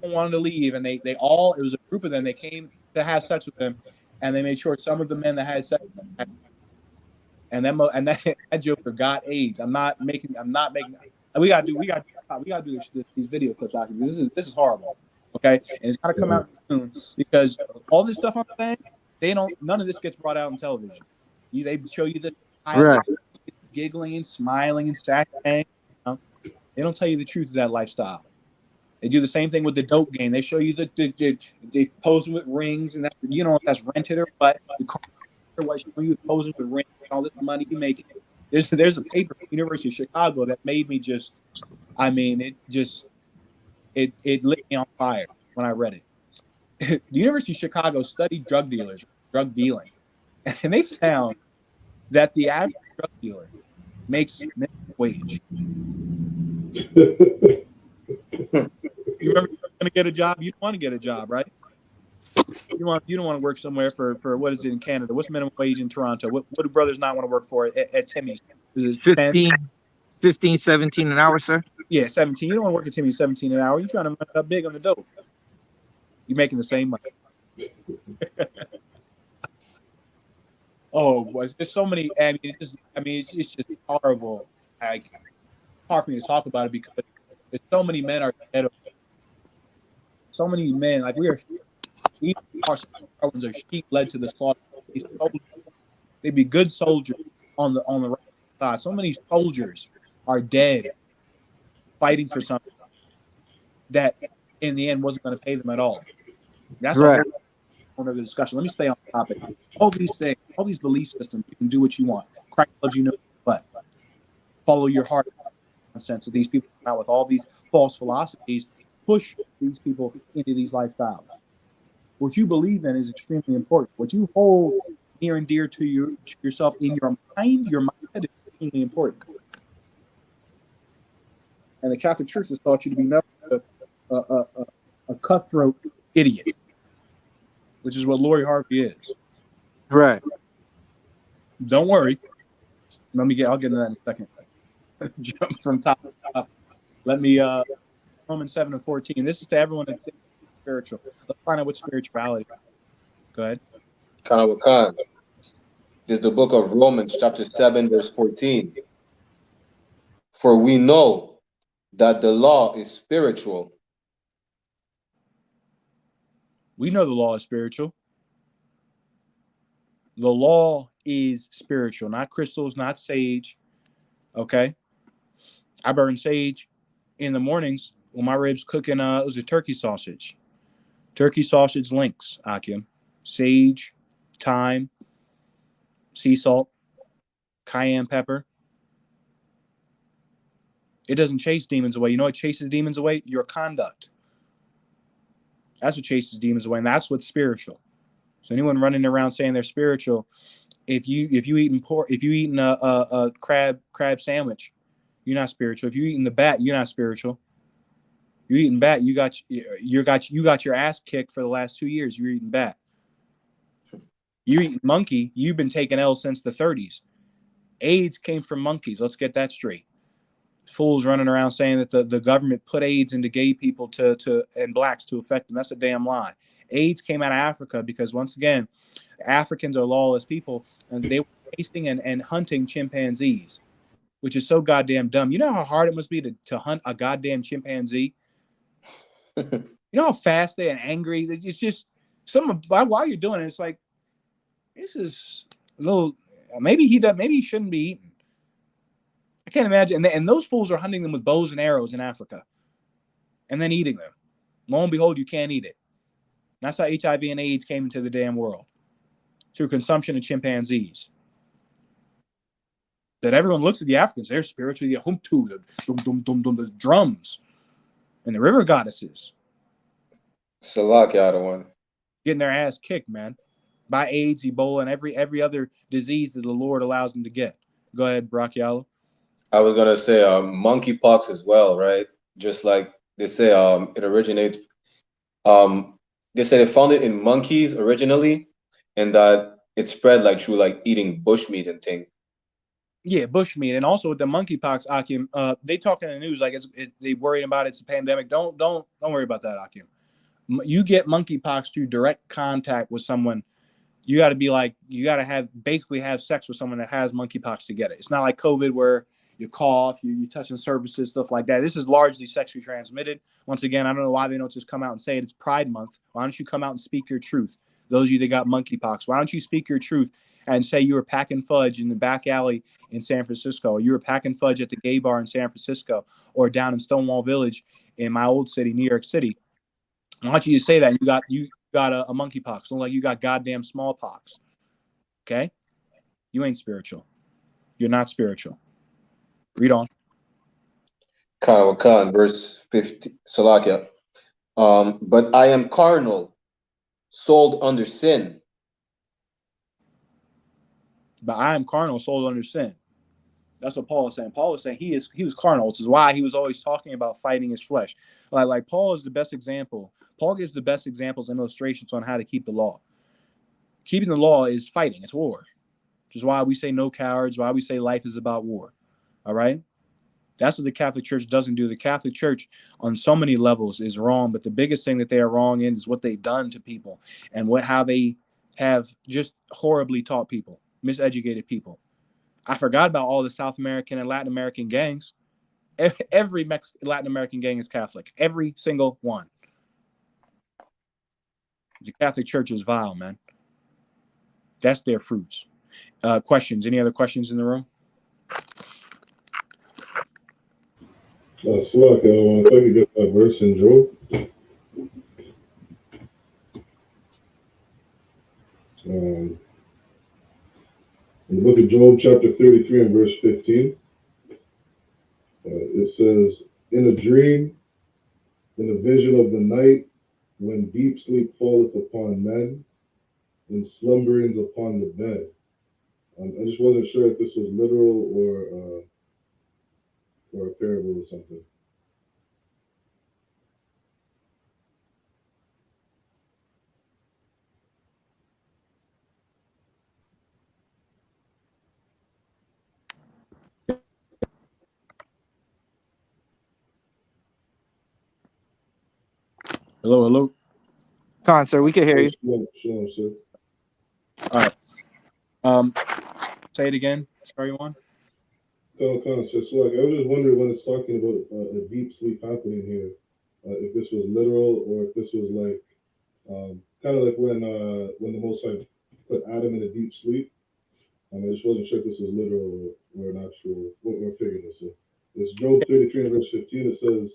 wanted to leave, and they all. It was a group of them. They came to have sex with them, and they made sure some of the men that had sex. And that Joker got AIDS. I'm not making. We gotta do these video clips out here. This is horrible. Okay, and it's gotta come out soon because all this stuff I'm saying, none of this gets brought out on television. They show you the Right. giggling and smiling and stacking. You know? They don't tell you the truth of that lifestyle. They do the same thing with the dope game. They show you they pose with rings, and that's, you know, if that's rented or what. What you posing with rings and all this money you make. There's a paper at the University of Chicago that made me just, I mean, it lit me on fire when I read it. The University of Chicago studied drug dealing, and they found that the average drug dealer makes minimum wage. You remember you're going to get a job? You don't want to get a job, right? You don't want to work somewhere for what is it in Canada? What's minimum wage in Toronto? What do brothers not want to work for at Timmy's? Is it 15, 17 an hour, sir? Yeah, 17. You don't want to work at Timmy's 17 an hour. You're trying to make up big on the dope. You're making the same money. There's so many. I mean, it's just horrible. Like, it's hard for me to talk about it because there's so many men are dead. So many men, like we are. Even our ones are sheep led to the slaughter. They'd be good soldiers on the right side. So many soldiers are dead fighting for something that in the end wasn't going to pay them at all. That's right. One of the discussion. Let me stay on the topic. All these things, all these belief systems, you can do what you want. Christ loves you, but follow your heart. Nonsense that these people come out with all these false philosophies, push these people into these lifestyles. What you believe in is extremely important. What you hold near and dear to yourself in your mind is extremely important. And the Catholic Church has taught you to be nothing but a cutthroat idiot, which is what Lori Harvey is. Right. Don't worry. I'll get into that in a second. Jump from top to top. Let me Romans 7:14. This is to everyone that's spiritual. Let's find out what spirituality is. Go ahead. Khan. This is the book of Romans, chapter 7, verse 14. For we know that the law is spiritual. We know the law is spiritual. The law is spiritual, not crystals, not sage. Okay? I burn sage in the mornings when my ribs cooking it was a turkey sausage. Turkey sausage links, Akim. Sage, thyme, sea salt, cayenne pepper. It doesn't chase demons away. You know what chases demons away? Your conduct. That's what chases demons away, and that's what's spiritual. So anyone running around saying they're spiritual, if you eating pork, if you eating a crab sandwich, you're not spiritual. If you eating the bat, you're not spiritual. You eating bat, you got your ass kicked for the last 2 years. You're eating bat. You eating monkey, you've been taking L since the 30s. AIDS came from monkeys. Let's get that straight. Fools running around saying that the government put AIDS into gay people to and blacks to affect them. That's a damn lie. AIDS came out of Africa because, once again, Africans are lawless people, and they were chasing and hunting chimpanzees, which is so goddamn dumb. You know how hard it must be to hunt a goddamn chimpanzee? You know how fast they and angry? It's just while you're doing it, it's like, this is a little, maybe he shouldn't be eaten. I can't imagine. And those fools are hunting them with bows and arrows in Africa and then eating them. Lo and behold, you can't eat it. And that's how HIV and AIDS came into the damn world, through consumption of chimpanzees. That everyone looks at the Africans, they're spiritually the humtu, the drums, and the river goddesses. Salakia, the one. Getting their ass kicked, man, by AIDS, Ebola, and every other disease that the Lord allows them to get. Go ahead, Brachialo. I was gonna say monkeypox as well, right? Just like they say, it originates. They say they found it in monkeys originally, and that it spread like through like eating bushmeat and thing. Yeah, bushmeat, and also with the monkeypox, Akim. They talk in the news like they worried about it's a pandemic. Don't worry about that, Akim. You get monkeypox through direct contact with someone. You got to basically have sex with someone that has monkeypox to get it. It's not like COVID where you cough, you touching surfaces, stuff like that. This is largely sexually transmitted. Once again, I don't know why they don't just come out and say it. It's Pride Month. Why don't you come out and speak your truth? Those of you that got monkeypox, why don't you speak your truth and say you were packing fudge in the back alley in San Francisco, or you were packing fudge at the gay bar in San Francisco, or down in Stonewall Village in my old city, New York City. I want you to say that you got a monkeypox. Don't like you got goddamn smallpox. Okay? You ain't spiritual. You're not spiritual. Read on. Khan, verse 50, Salakia. But I am carnal, sold under sin. But I am carnal, sold under sin. That's what Paul is saying. Paul is saying he was carnal, which is why he was always talking about fighting his flesh. Like Paul is the best example. Paul gives the best examples and illustrations on how to keep the law. Keeping the law is fighting. It's war. Which is why we say no cowards, why we say life is about war. All right? That's what the Catholic Church doesn't do. The Catholic Church, on so many levels, is wrong. But the biggest thing that they are wrong in is what they've done to people and how they have just horribly taught people, miseducated people. I forgot about all the South American and Latin American gangs. Every Latin American gang is Catholic. Every single one. The Catholic Church is vile, man. That's their fruits. Questions? Any other questions in the room? Slack, if I could get that verse in Job. In the book of Job, chapter 33 and verse 15, it says, in a dream, in a vision of the night, when deep sleep falleth upon men, and slumberings upon the bed. I just wasn't sure if this was literal or a parable or something. Hello. Khan, sir, we can hear you. Shalom, sir. All right. Say it again. Sorry, one. So I was just wondering when it's talking about a deep sleep happening here, if this was literal or if this was like kind of like when the Most High put Adam in a deep sleep. I just wasn't sure if this was literal or an actual what we're figuring this in. It's Job 33 and verse 15. It says,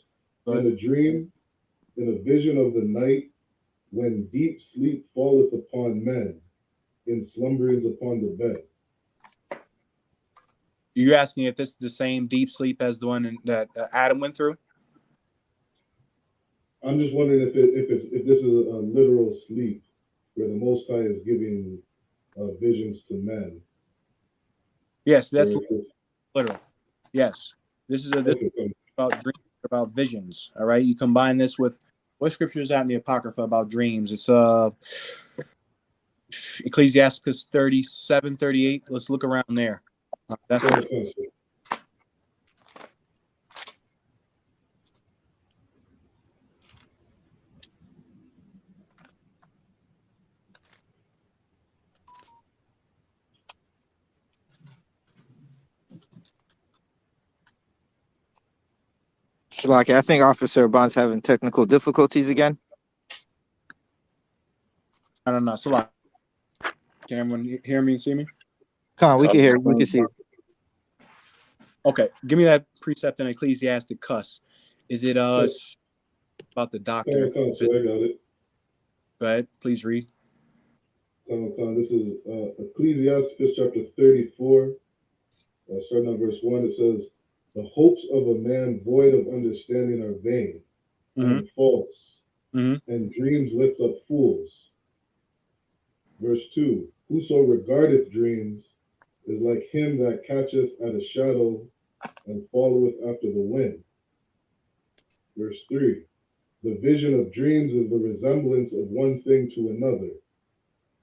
in a dream, in a vision of the night, when deep sleep falleth upon men, in slumberings upon the bed. You're asking if this is the same deep sleep as the one that Adam went through? I'm just wondering if this is a literal sleep where the Most High is giving visions to men. Yes, that's Where it's- literal. Yes, this is okay, about dreams, about visions. All right, you combine this with what scripture is out in the Apocrypha about dreams? It's Ecclesiasticus 37:38. Let's look around there. That's the okay, so Salaki, I think Officer Bond's having technical difficulties again. no. So like, can everyone hear me and see me? Come on, we can hear, we can see. Okay, give me that precept in Ecclesiasticus. Is it about the doctor? so I got it. Go ahead, please read. This is Ecclesiasticus chapter 34, starting at verse 1. It says, "The hopes of a man void of understanding are vain and false, and dreams lift up fools." Verse 2, "Whoso regardeth dreams is like him that catcheth at a shadow and followeth after the wind." Verse 3, "The vision of dreams is the resemblance of one thing to another,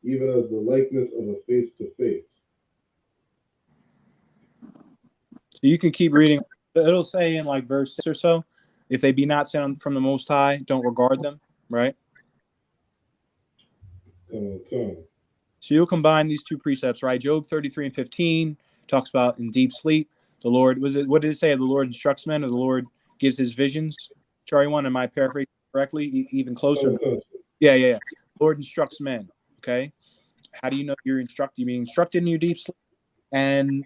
even as the likeness of a face to face." So you can keep reading. It'll say in like verse 6 or so, if they be not sent from the Most High, don't regard them, right? Come. So you'll combine these two precepts, right? Job 33:15 talks about in deep sleep. The Lord, what did it say? The Lord instructs men, or the Lord gives his visions? Sorry, one, am I paraphrasing correctly? Even closer? Yeah. The Lord instructs men. Okay. How do you know you're instructed? You're being instructed in your deep sleep. And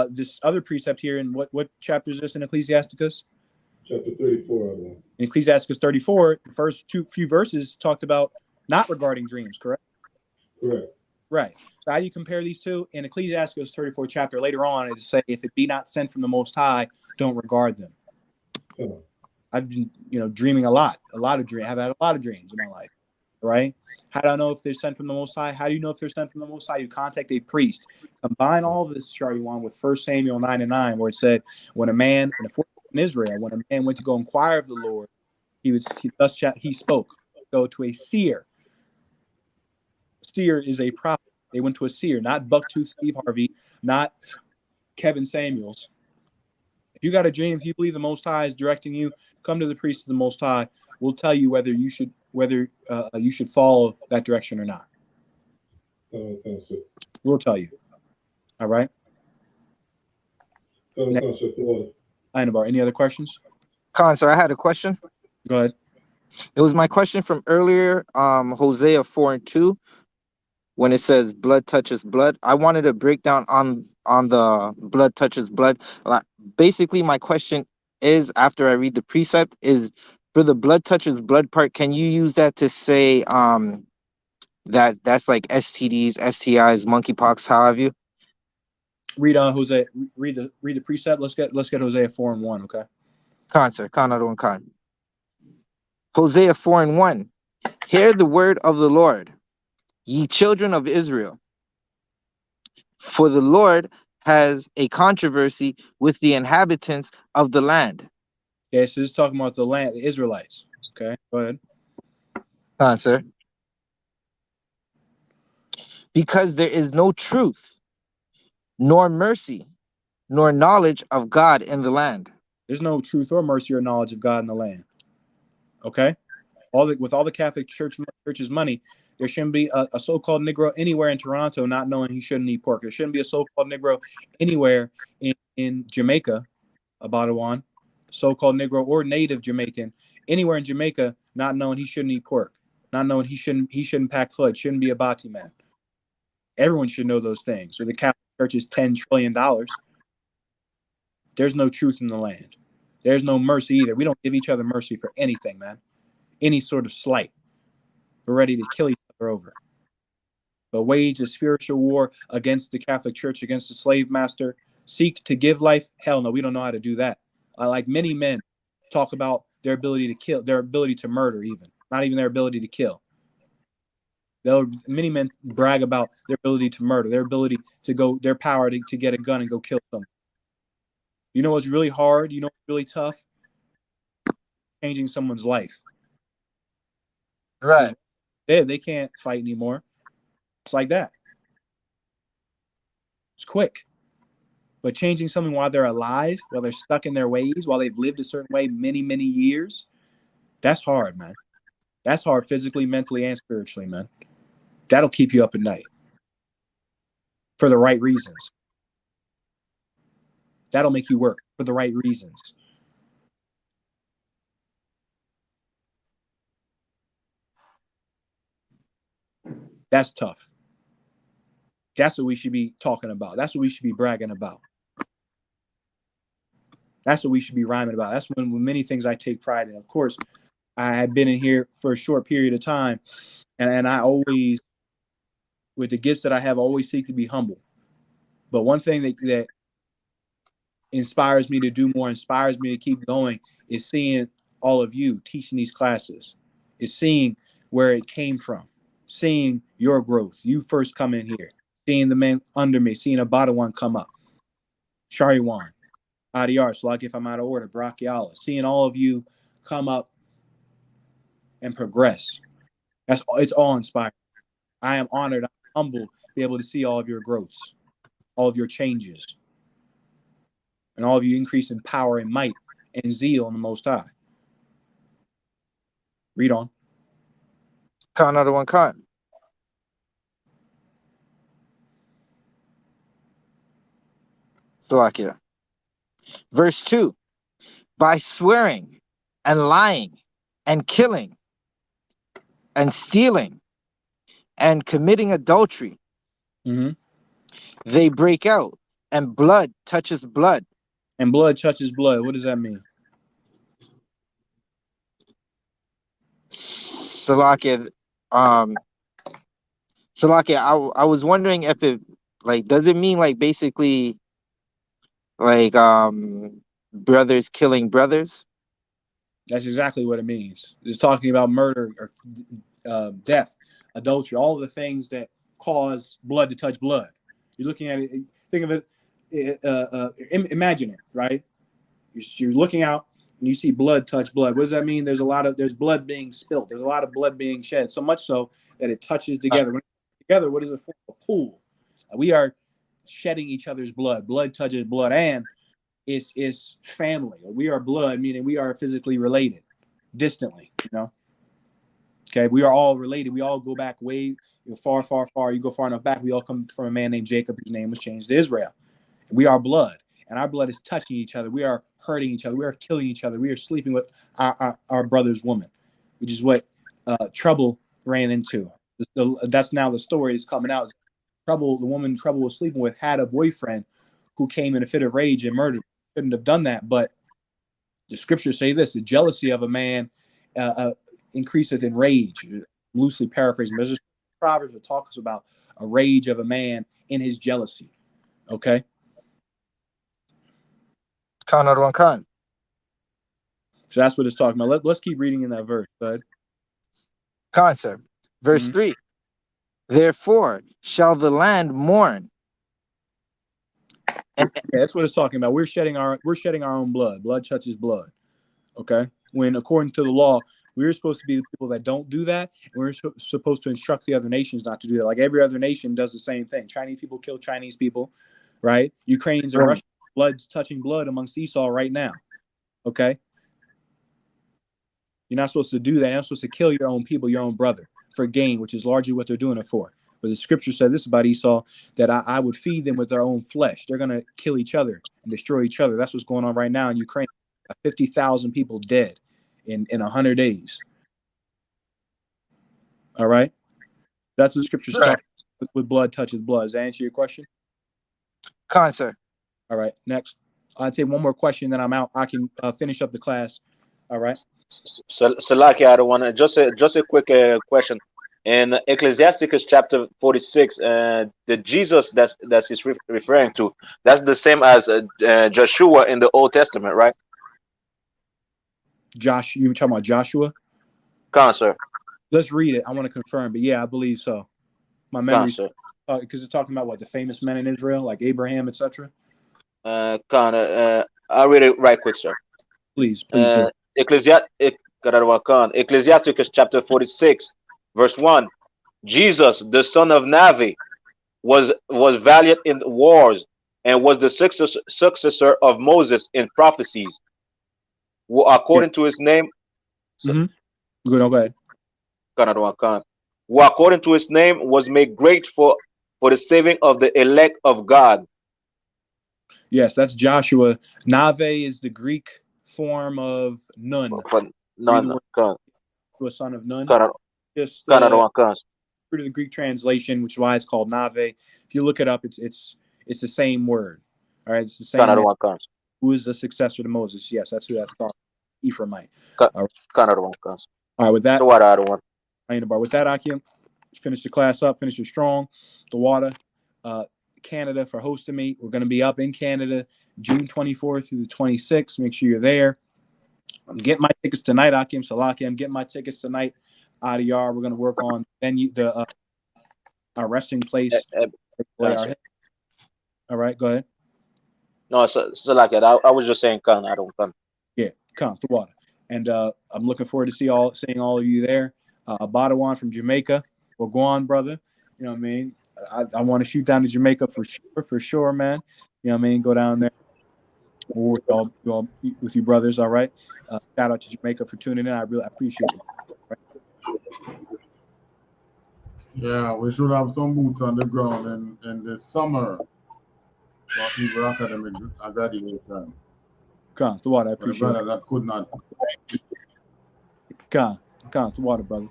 this other precept here, in what chapter is this in Ecclesiasticus? Chapter 34, I believe. In Ecclesiasticus 34, the first few verses talked about not regarding dreams, correct? Correct. Right. So how do you compare these two? In Ecclesiasticus 34 chapter, later on, it say, if it be not sent from the Most High, don't regard them. I've been, dreaming a lot of dreams. I've had a lot of dreams in my life, right? How do I know if they're sent from the Most High? How do you know if they're sent from the Most High? You contact a priest. Combine all of this, Charlie Wan, with 1 Samuel 9:9, where it said, when a man in Israel, when a man went to go inquire of the Lord, he spoke. Go to a seer. Seer is a prophet. They went to a seer, not Bucktooth Steve Harvey, not Kevin Samuels. If you got a dream, if you believe the Most High is directing you, come to the priest of the Most High. We'll tell you whether you should follow that direction or not. We'll tell you. All right. Einabar, any other questions? Khan, sir, I had a question. Go ahead. It was my question from earlier, Hosea 4:2, when it says blood touches blood. I wanted to break down on the blood touches blood. Basically, my question is, after I read the precept, is for the blood touches blood part, can you use that to say that's like STDs, STIs, monkeypox, how have you? Read Hosea. Read the precept. Let's get Hosea 4:1. Okay. Khan, sir. Khan. Hosea 4:1. Hear the word of the Lord, ye children of Israel. For the Lord has a controversy with the inhabitants of the land. Okay, so this is talking about the land, the Israelites. Okay, go ahead. Khan, sir. Because there is no truth, nor mercy, nor knowledge of God in the land. There's no truth or mercy or knowledge of God in the land. Okay? With all the Catholic Church's money, there shouldn't be a so-called Negro anywhere in Toronto not knowing he shouldn't eat pork. There shouldn't be a so-called Negro anywhere in Jamaica, Abatawan, so-called Negro or native Jamaican, anywhere in Jamaica not knowing he shouldn't eat pork, not knowing he shouldn't pack food, shouldn't be a Bati man. Everyone should know those things. So the Catholic Church is $10 trillion. There's no truth in the land. There's no mercy either. We don't give each other mercy for anything, man. Any sort of slight. We're ready to kill each other over. But wage a spiritual war against the Catholic Church, against the slave master, seek to give life. Hell no, we don't know how to do that. Like many men talk about their ability to kill, their ability to murder even, not even their ability to kill. Many men brag about their ability to murder, their ability to go, their power to get a gun and go kill someone. You know what's really hard? You know what's really tough? Changing someone's life. Right. They can't fight anymore. It's like that. It's quick. But changing someone while they're alive, while they're stuck in their ways, while they've lived a certain way many, many years, that's hard, man. That's hard physically, mentally, and spiritually, man. That'll keep you up at night for the right reasons. That'll make you work for the right reasons. That's tough. That's what we should be talking about. That's what we should be bragging about. That's what we should be rhyming about. That's when many things I take pride in. Of course, I have been in here for a short period of time, and I always, with the gifts that I have, always seek to be humble. But one thing that inspires me to do more, inspires me to keep going, is seeing all of you teaching these classes, is seeing where it came from, seeing your growth. You first come in here, seeing the men under me, seeing a Badawan come up, Shariwan, Adiyar, so like if I'm out of order, Brachiala, seeing all of you come up and progress. It's all inspiring. I am honored, I'm humbled to be able to see all of your growths, all of your changes, and all of you increase in power and might and zeal in the Most High. Read on. Another one, Khan. Salakia. Verse 2. By swearing and lying and killing and stealing and committing adultery, they break out, and blood touches blood. And blood touches blood. What does that mean? Salakia, I was wondering if it, like, does it mean like basically like brothers killing brothers? That's exactly what it means. It's talking about murder or death, adultery, all of the things that cause blood to touch blood. You're looking at it, think of it, imagine it, right? You're looking out and you see blood touch blood. What does that mean? There's blood being spilt. There's a lot of blood being shed, so much so that it touches together. When it's together, what is it for? A pool. We are shedding each other's blood. Blood touches blood, and it's family. We are blood, meaning we are physically related, distantly, you know. Okay, we are all related. We all go back way far, far, far. You go far enough back, we all come from a man named Jacob, whose name was changed to Israel. We are blood, and our blood is touching each other. We are hurting each other. We are killing each other. We are sleeping with our brother's woman, which is what Trouble ran into. That's now the story is coming out. Trouble, the woman Trouble was sleeping with, had a boyfriend who came in a fit of rage and murdered. Couldn't have done that, but the scriptures say this: the jealousy of a man increaseth in rage. Loosely paraphrasing, there's a proverb that talks about a rage of a man in his jealousy. Okay. Khan. So that's what it's talking about. Let's keep reading in that verse, bud. Khan, sir. Verse 3. Therefore shall the land mourn. Yeah, that's what it's talking about. We're shedding our own blood. Blood touches blood. Okay. When according to the law, we're supposed to be the people that don't do that, and we're supposed to instruct the other nations not to do that. Like every other nation does the same thing. Chinese people kill Chinese people, right? Ukrainians and Russians, blood's touching blood amongst Esau right now. Okay. You're not supposed to do that. You're not supposed to kill your own people, your own brother, for gain, which is largely what they're doing it for. But the scripture said this about Esau, that I would feed them with their own flesh. They're going to kill each other and destroy each other. That's what's going on right now in Ukraine. 50,000 people dead in 100 days. All right? That's what the scripture's talking with blood touches blood. Does that answer your question? Khan, sir. All right, next. I'll take one more question, then I'm out. I can finish up the class. All right? Salaki, I don't want to just a quick question. In Ecclesiasticus chapter 46, the Jesus that he's referring to, that's the same as Joshua in the Old Testament, right? You talking about Joshua? Come on, sir. Let's read it. I want to confirm, but yeah, I believe so. My memory's because it's talking about what the famous men in Israel, like Abraham, etc. I'll read it right quick, sir. Please do. Ecclesiasticus chapter 46, verse 1. Jesus, the son of Navi, was valiant in wars and was the successor of Moses in prophecies. According to his name, Go ahead. Who according to his name was made great for the saving of the elect of God. Yes, that's Joshua. Nave is the Greek form of Nun. None. A son of Nun. Just through the Greek translation, which is why it's called Nave. If you look it up, it's the same word. All right, it's the same. Who is the successor to Moses? Yes, that's who that's called. Ephraimite. All right, with that. With that, Akim, finish the class up, finish it strong. The water, Canada for hosting me. We're going to be up in Canada June 24th through the 26th. Make sure you're there. I'm getting my tickets tonight, Akim Salaki. I'm getting my tickets tonight. IDR. We're going to work on venue, our resting place. All right, go ahead. No, so like that. I was just saying, come. I don't come. Yeah, come the water. And I'm looking forward to seeing all of you there. Badawan from Jamaica. Well, go on, brother. You know what I mean? I want to shoot down to Jamaica for sure, man. You know what I mean? Go down there. Or with you brothers, all right? Shout out to Jamaica for tuning in. I really appreciate it. Right? Yeah, we should have some boots on the ground in the summer for Hebrew academic graduation. Come, the water, I appreciate it. That could not. Come, the water, brother.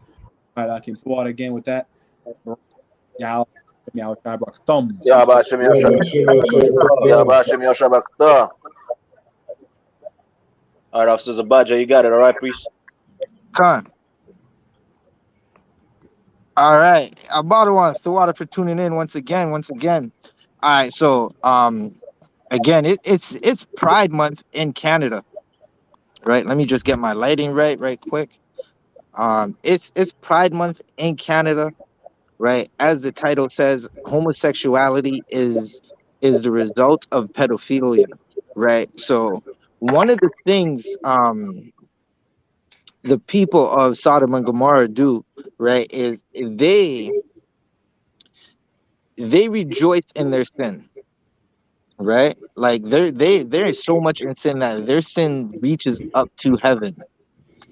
All right, I came to water again with that. Yeah, thumb. All right, Officer Zabaja, you got it. All right, priest. Khan. All right, Abadawan, Thawada for tuning in once again. All right, so again, it's Pride Month in Canada, right? Let me just get my lighting right quick. It's Pride Month in Canada, right? As the title says, homosexuality is the result of pedophilia, right? So one of the things the people of Sodom and Gomorrah do, right, is they rejoice in their sin, right? Like there is so much in sin that their sin reaches up to heaven,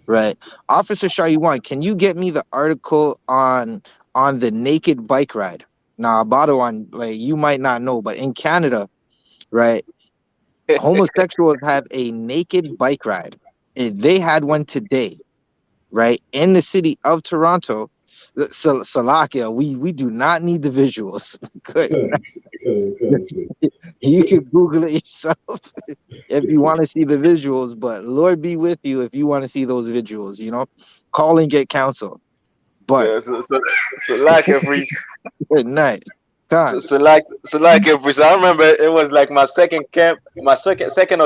right? Officer Shariwan, can you get me the article on the naked bike ride? Now, Badawan, like you might not know, but in Canada, right, homosexuals have a naked bike ride. They had one today, right, in the city of Toronto. Salakia, we do not need the visuals. Good. You can Google it yourself if you want to see the visuals, but Lord be with you if you want to see those visuals, you know. Call and get counsel. But yeah, so like every good night. So like every I remember it was like my second or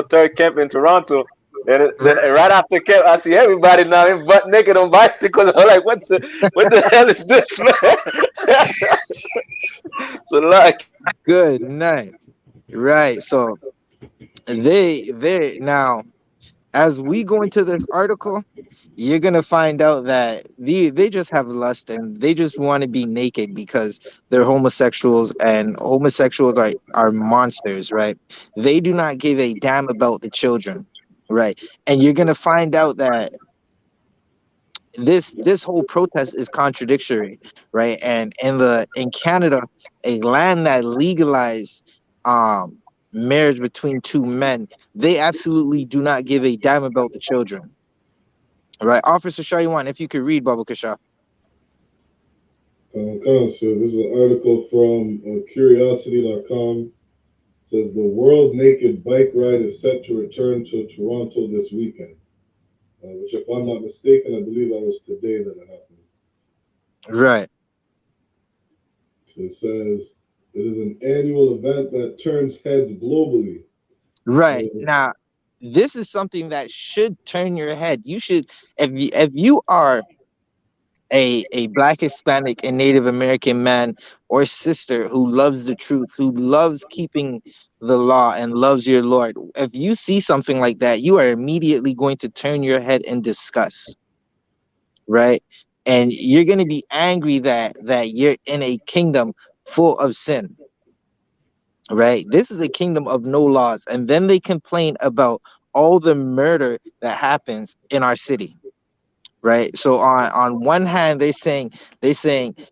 third camp in Toronto. And then right after camp, I see everybody now in butt naked on bicycles. I'm like, what the hell is this, man? So like, good night. Right. So they now, as we go into this article, you're gonna find out that they just have lust and they just want to be naked because they're homosexuals, and homosexuals are monsters, right? They do not give a damn about the children, right? And you're gonna find out that this whole protest is contradictory, right? And in Canada, a land that legalized marriage between two men, they absolutely do not give a damn about the children. All right, Officer Shariwan, if you could read, Babu Kasha. So this is an article from Curiosity.com. Says the world naked bike ride is set to return to Toronto this weekend. Which, if I'm not mistaken, I believe that was today that it happened. Right. So it says it is an annual event that turns heads globally. Right. Now, this is something that should turn your head. You should, if you are a Black, Hispanic, and Native American man or sister who loves the truth, who loves keeping the law and loves your Lord, if you see something like that, you are immediately going to turn your head in disgust, right? And you're going to be angry that you're in a kingdom full of sin, right? This is a kingdom of no laws. And then they complain about all the murder that happens in our city, right? So on one hand, they're saying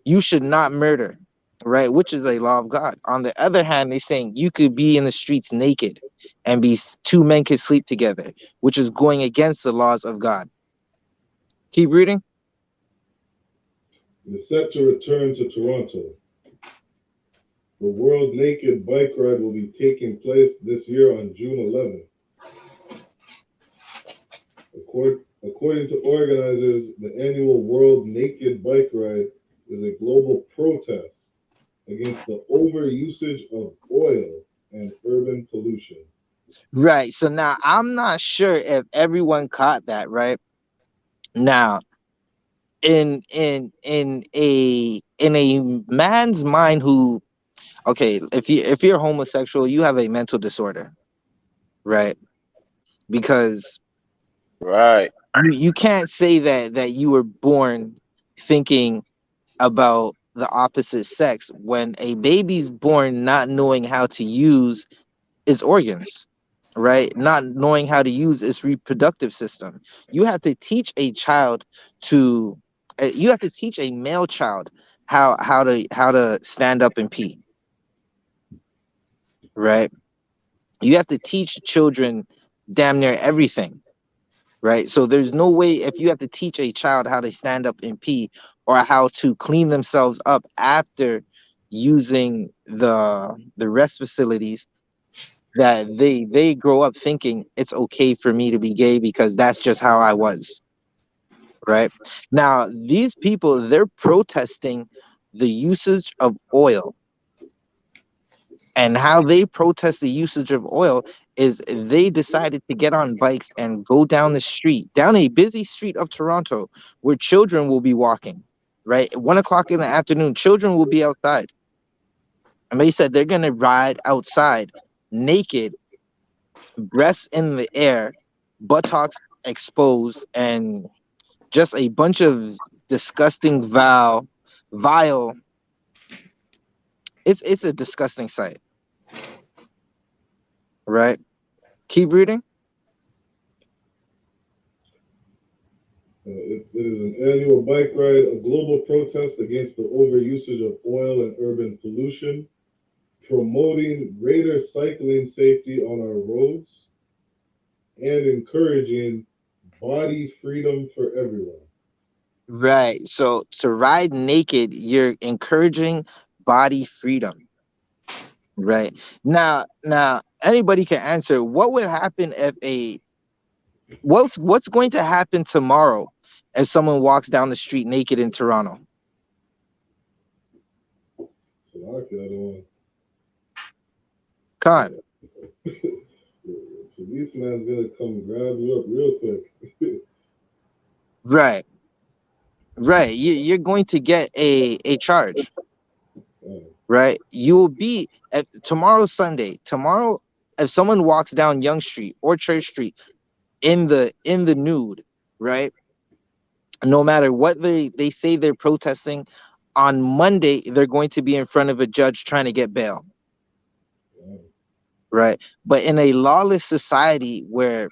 you should not murder, right? Which is a law of God. On the other hand, they're saying you could be in the streets naked and be two men could sleep together, which is going against the laws of God. Keep reading. It is set to return to Toronto. The World Naked Bike Ride will be taking place this year on June 11th. According to organizers, the annual World Naked Bike Ride is a global protest against the overusage of oil and urban pollution. Right. So now I'm not sure if everyone caught that, right? Now, in a man's mind who, okay, if you're homosexual, you have a mental disorder, right? Because Right. you can't say that you were born thinking about the opposite sex when a baby's born not knowing how to use its organs, right? Not knowing how to use its reproductive system. You have to teach a child to you have to teach a male child how to stand up and pee, right? You have to teach children damn near everything, right? So there's no way, if you have to teach a child how to stand up and pee or how to clean themselves up after using the rest facilities, that they grow up thinking it's okay for me to be gay because that's just how I was, right? Now these people, they're protesting the usage of oil, and how they protest the usage of oil is they decided to get on bikes and go down the street, down a busy street of Toronto, where children will be walking, right? At 1 o'clock in the afternoon, children will be outside, and they said they're going to ride outside naked, breasts in the air, buttocks exposed, and just a bunch of disgusting, vile. It's a disgusting sight, right? Keep reading. It is an annual bike ride, a global protest against the overusage of oil and urban pollution, promoting greater cycling safety on our roads, and encouraging body freedom for everyone. Right. So to ride naked, you're encouraging body freedom. Right. Now anybody can answer what would happen if what's going to happen tomorrow if someone walks down the street naked in Toronto? So I like the other one. Con. Policeman's gonna come grab you up real quick. Right. Right. You're going to get a charge. Right. You will be at tomorrow's Sunday. Tomorrow, if someone walks down Yonge Street or Church Street in the nude, right? No matter what they say they're protesting, on Monday they're going to be in front of a judge trying to get bail, right? But in a lawless society where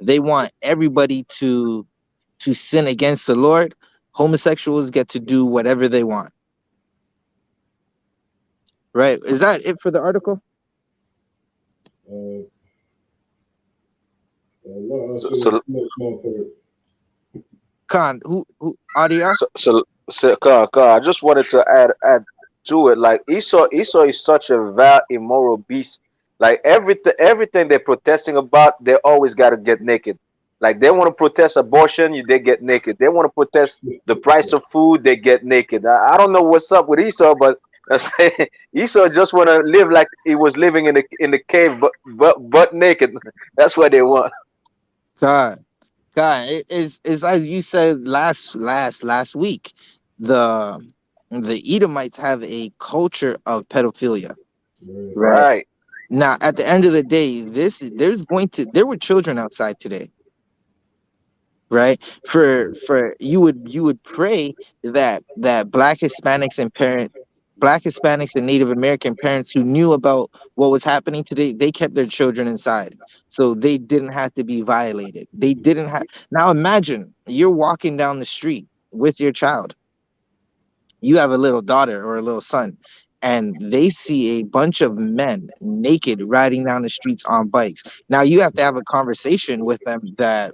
they want everybody to sin against the Lord, homosexuals get to do whatever they want, right? Is that it for the article? So Khan, who Adia? I just wanted to add to it. Like Esau is such a vile, immoral beast. Like everything they're protesting about, they always got to get naked. Like they want to protest abortion, they get naked. They want to protest the price of food, they get naked. I don't know what's up with Esau, but Esau just want to live like he was living in the cave, but naked. That's what they want. God. God, it's as you said last week. The Edomites have a culture of pedophilia. Right. Right. Right. Now, at the end of the day, there were children outside today, right? For you would pray that Black Hispanics and Native American parents who knew about what was happening today, they kept their children inside, so they didn't have to be violated. They didn't have. Now imagine you're walking down the street with your child. You have a little daughter or a little son, and they see a bunch of men naked riding down the streets on bikes. Now you have to have a conversation with them that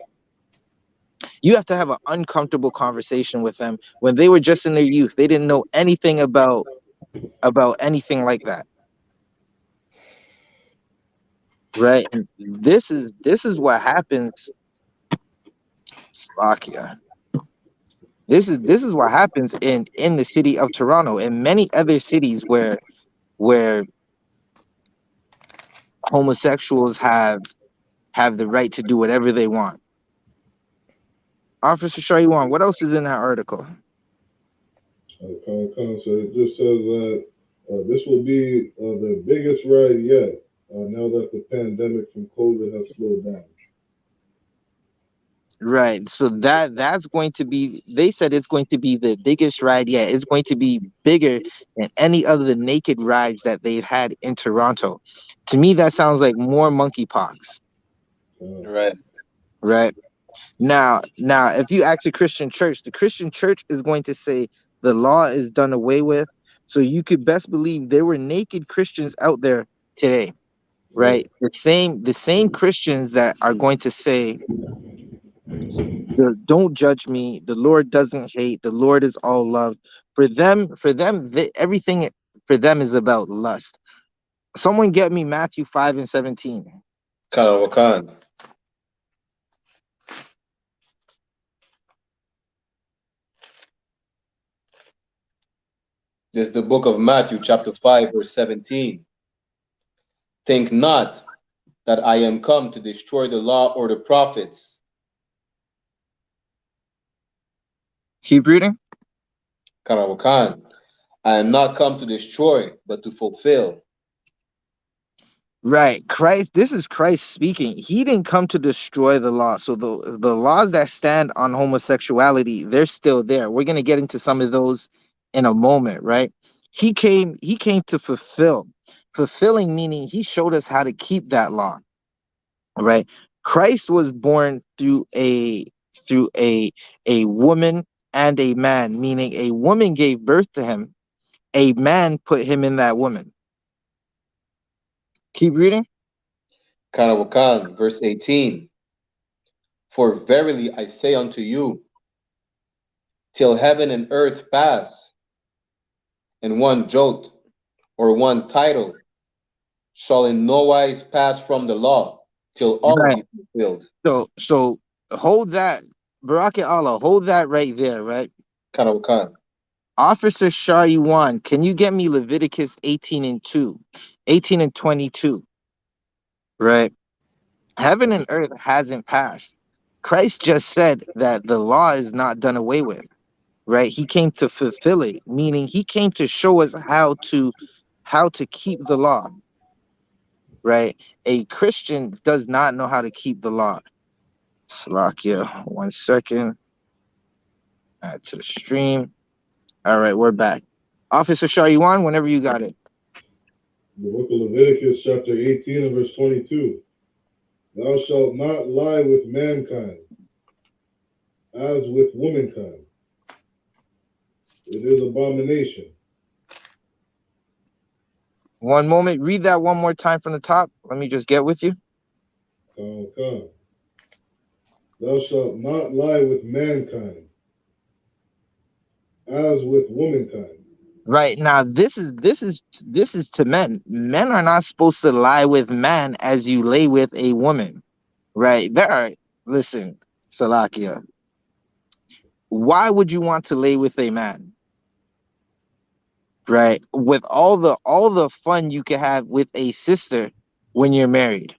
you have to have an uncomfortable conversation with them when they were just in their youth. They didn't know anything about anything like that, right? And this is what happens, Slovakia. This is what happens in the city of Toronto and many other cities where homosexuals have the right to do whatever they want. Officer Shaiwan, what else is in that article? So it just says that this will be the biggest ride yet. Now that the pandemic from COVID has slowed down. Right. So that's going to be, they said it's going to be the biggest ride yet. It's going to be bigger than any of the naked rides that they've had in Toronto. To me, that sounds like more monkeypox. Right. Right. Now, if you ask a Christian church, the Christian church is going to say the law is done away with. So you could best believe there were naked Christians out there today, right? The same Christians that are going to say, don't judge me. The Lord doesn't hate. The Lord is all love. For them, everything for them is about lust. Someone get me Matthew 5:17. Kanawakan. This is the book of Matthew, chapter 5, verse 17. Think not that I am come to destroy the law or the prophets. Keep reading. Kanawakan. I am not come to destroy, but to fulfill. Right. Christ, this is Christ speaking. He didn't come to destroy the law. So the laws that stand on homosexuality, they're still there. We're going to get into some of those in a moment, right? He came to fulfill. Fulfilling meaning he showed us how to keep that law, right? Christ was born through a woman and a man, meaning a woman gave birth to him, a man put him in that woman. Keep reading. Kanawakan, verse 18. For verily I say unto you, till heaven and earth pass, and one jot or one title shall in no wise pass from the law, till all Right. be fulfilled. So hold that, Baraka Allah, hold that right there, right? Kanawakan. Officer Shariwan, can you get me Leviticus 18:2, 18:22, right? Heaven and earth hasn't passed. Christ just said that the law is not done away with, right? He came to fulfill it, meaning he came to show us how to keep the law, right? A Christian does not know how to keep the law. Slakia, 1 second. Add to the stream. All right, we're back. Officer Shariwan, whenever you got it. The book of Leviticus, chapter 18 and verse 22. Thou shalt not lie with mankind, as with womankind. It is abomination. One moment. Read that one more time from the top. Let me just get with you. Thou shalt not lie with mankind, as with womankind. Right now, this is to men. Men are not supposed to lie with man as you lay with a woman. Right? Listen, Salakia. Why would you want to lay with a man? Right? With all the fun you can have with a sister when you're married.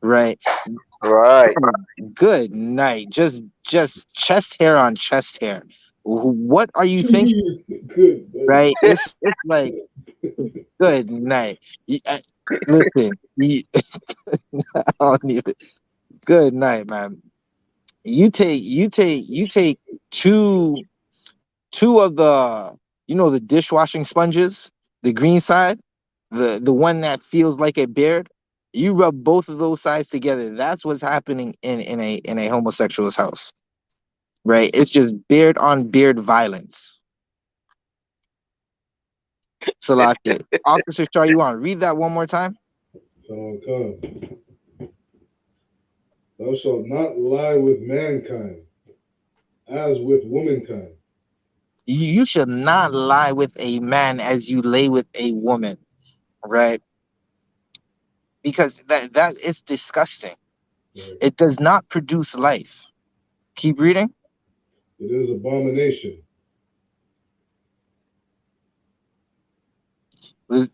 Right? Right. Good night. Just chest hair on chest hair. What are you thinking? Jeez, good. Right? It's like good night. Listen, I don't even, good night, man. You take two of the, the dishwashing sponges, the green side, the one that feels like a beard. You rub both of those sides together. That's what's happening in a homosexual's house, right? It's just beard on beard violence. Salaki. Officer Star, you want to read that one more time? Come. Thou shalt not lie with mankind, as with womankind. You should not lie with a man as you lay with a woman, right? Because that is disgusting. Right. It does not produce life. Keep reading. It is abomination.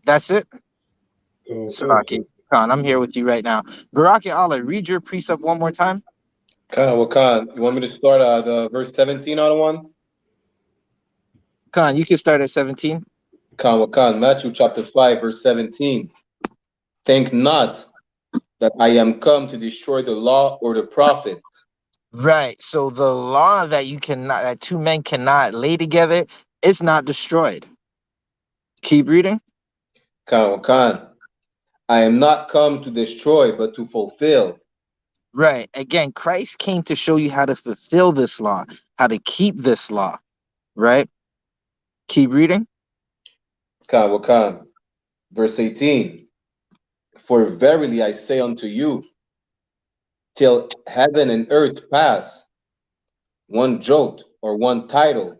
That's it. Come, Salaki. Khan, I'm here with you right now. Baraki Allah, read your precept one more time. Khan, you want me to start at verse 17 out of one? Khan, you can start at 17. Khan, Matthew chapter 5, verse 17. Think not that I am come to destroy the law or the prophet. Right. So the law that two men cannot lay together is not destroyed. Keep reading. Khan, I am not come to destroy, but to fulfill. Right. Again, Christ came to show you how to fulfill this law, how to keep this law. Right. Keep reading. Khan, verse 18. For verily I say unto you, till heaven and earth pass, one jot or one title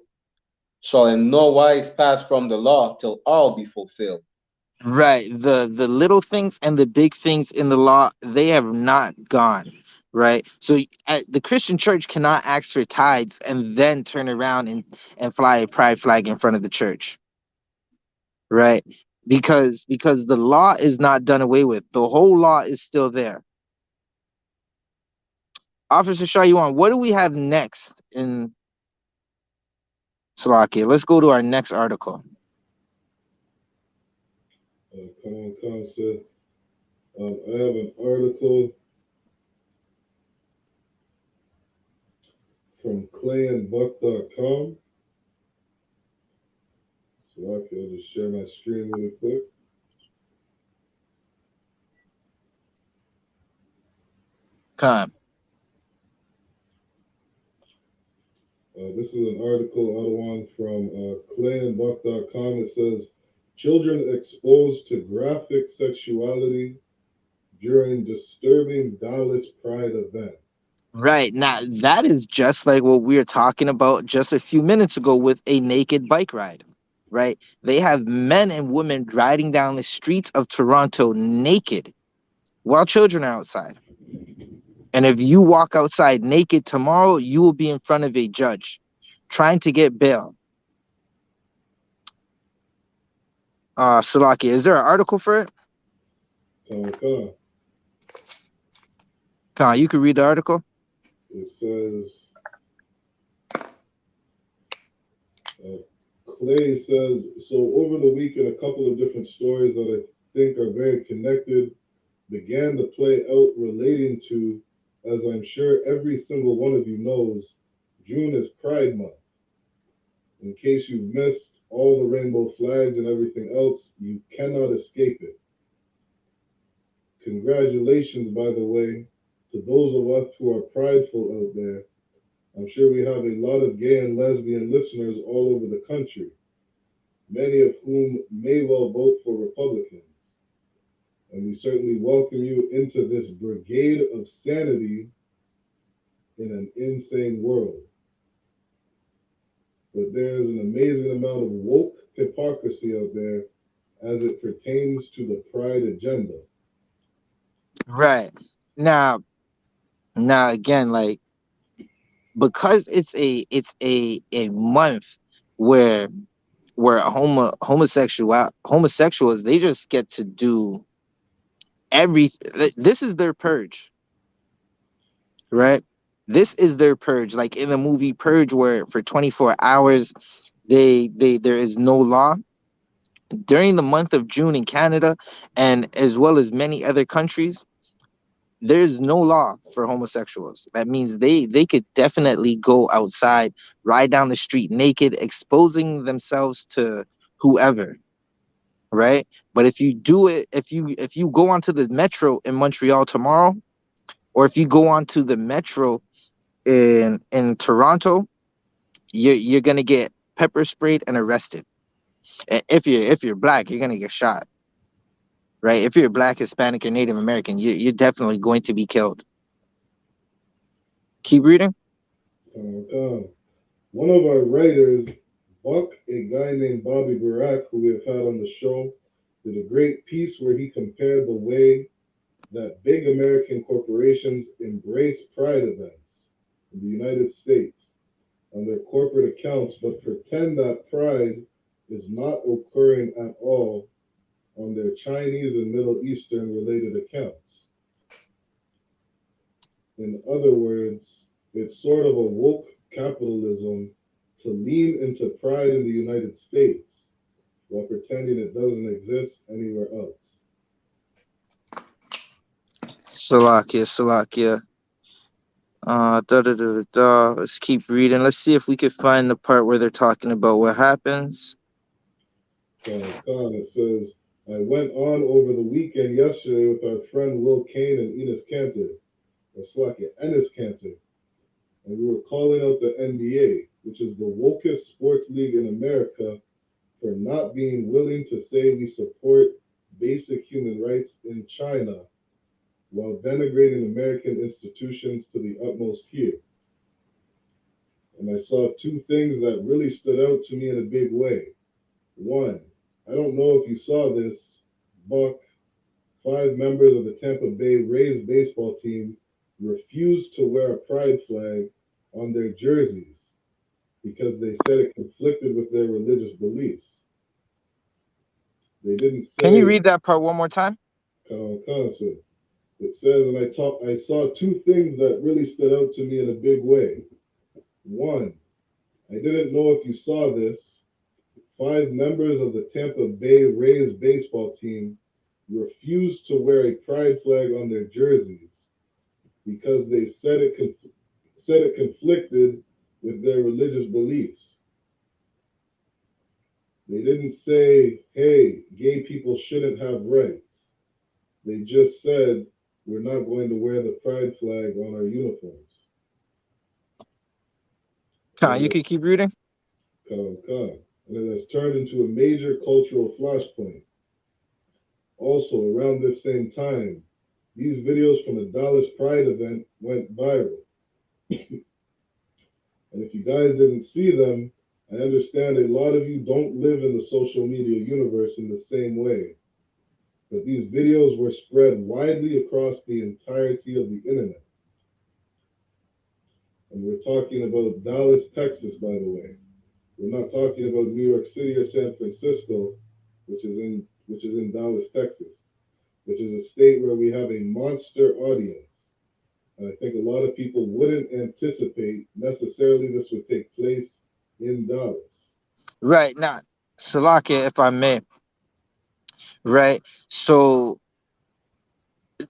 shall in no wise pass from the law till all be fulfilled. Right. The little things and the big things in the law, they have not gone. Right. So the Christian church cannot ask for tithes and then turn around and fly a pride flag in front of the church. Right. Because the law is not done away with. The whole law is still there. Officer Shah, what do we have next in Slovakia? Let's go to our next article. Come, sir. I have an article from clayandbuck.com. So I'll just share my screen really quick. Come. This is an article out of one from clayandbuck.com. It says, children exposed to graphic sexuality during disturbing Dallas Pride event. Right. Now, that is just like what we were talking about just a few minutes ago with a naked bike ride. Right. They have men and women riding down the streets of Toronto naked while children are outside. And if you walk outside naked tomorrow, you will be in front of a judge trying to get bail. Salaki, is there an article for it? Khan, you can read the article. It says, Clay says, so over the weekend, a couple of different stories that I think are very connected began to play out relating to, as I'm sure every single one of you knows, June is Pride Month. In case you've missed all the rainbow flags and everything else, you cannot escape it. Congratulations, by the way, to those of us who are prideful out there. I'm sure we have a lot of gay and lesbian listeners all over the country, many of whom may well vote for Republicans. And we certainly welcome you into this brigade of sanity in an insane world. But there's an amazing amount of woke hypocrisy out there as it pertains to the pride agenda. Right. Now again, like, because it's a month where homosexuals, they just get to do everything. This is their purge. right? This is their purge, like in the movie Purge, where for 24 hours there is no law. During the month of June in Canada, and as well as many other countries, there's no law for homosexuals. That means they could definitely go outside, ride down the street naked, exposing themselves to whoever, right? But if you do it, if you go onto the metro in Montreal tomorrow, or if you go onto the metro in Toronto, you're gonna get pepper sprayed and arrested. If you're black, you're gonna get shot, right? If you're black, Hispanic, or Native American, you're definitely going to be killed. Keep reading. One of our writers, Buck, a guy named Bobby Barack, who we have had on the show, did a great piece where he compared the way that big American corporations embrace pride events in the United States on their corporate accounts, but pretend that pride is not occurring at all on their Chinese and Middle Eastern related accounts. In other words, it's sort of a woke capitalism to lean into pride in the United States while pretending it doesn't exist anywhere else. Salakia. Let's keep reading. Let's see if we can find the part where they're talking about what happens. It says, I went on over the weekend yesterday with our friend Will Kane and Enos Cantor, or Slakia, Ennis Cantor, and we were calling out the NBA, which is the wokest sports league in America, for not being willing to say we support basic human rights in China while denigrating American institutions to the utmost here. And I saw two things that really stood out to me in a big way. One, I don't know if you saw this, Buck, 5 members of the Tampa Bay Rays baseball team refused to wear a pride flag on their jerseys because they said it conflicted with their religious beliefs. They didn't say. Can you read that part one more time? Concert. It says, and I saw two things that really stood out to me in a big way. One, I didn't know if you saw this. 5 members of the Tampa Bay Rays baseball team refused to wear a pride flag on their jerseys because they said it conflicted with their religious beliefs. They didn't say, hey, gay people shouldn't have rights. They just said, we're not going to wear the pride flag on our uniforms. You can keep reading. And it has turned into a major cultural flashpoint. Also, around this same time, these videos from the Dallas Pride event went viral. And if you guys didn't see them, I understand a lot of you don't live in the social media universe in the same way. But these videos were spread widely across the entirety of the internet. And we're talking about Dallas, Texas, by the way. We're not talking about New York City or San Francisco, which is in Dallas, Texas, which is a state where we have a monster audience. And I think a lot of people wouldn't anticipate necessarily this would take place in Dallas. Right now, Salakia, if I may. Right. So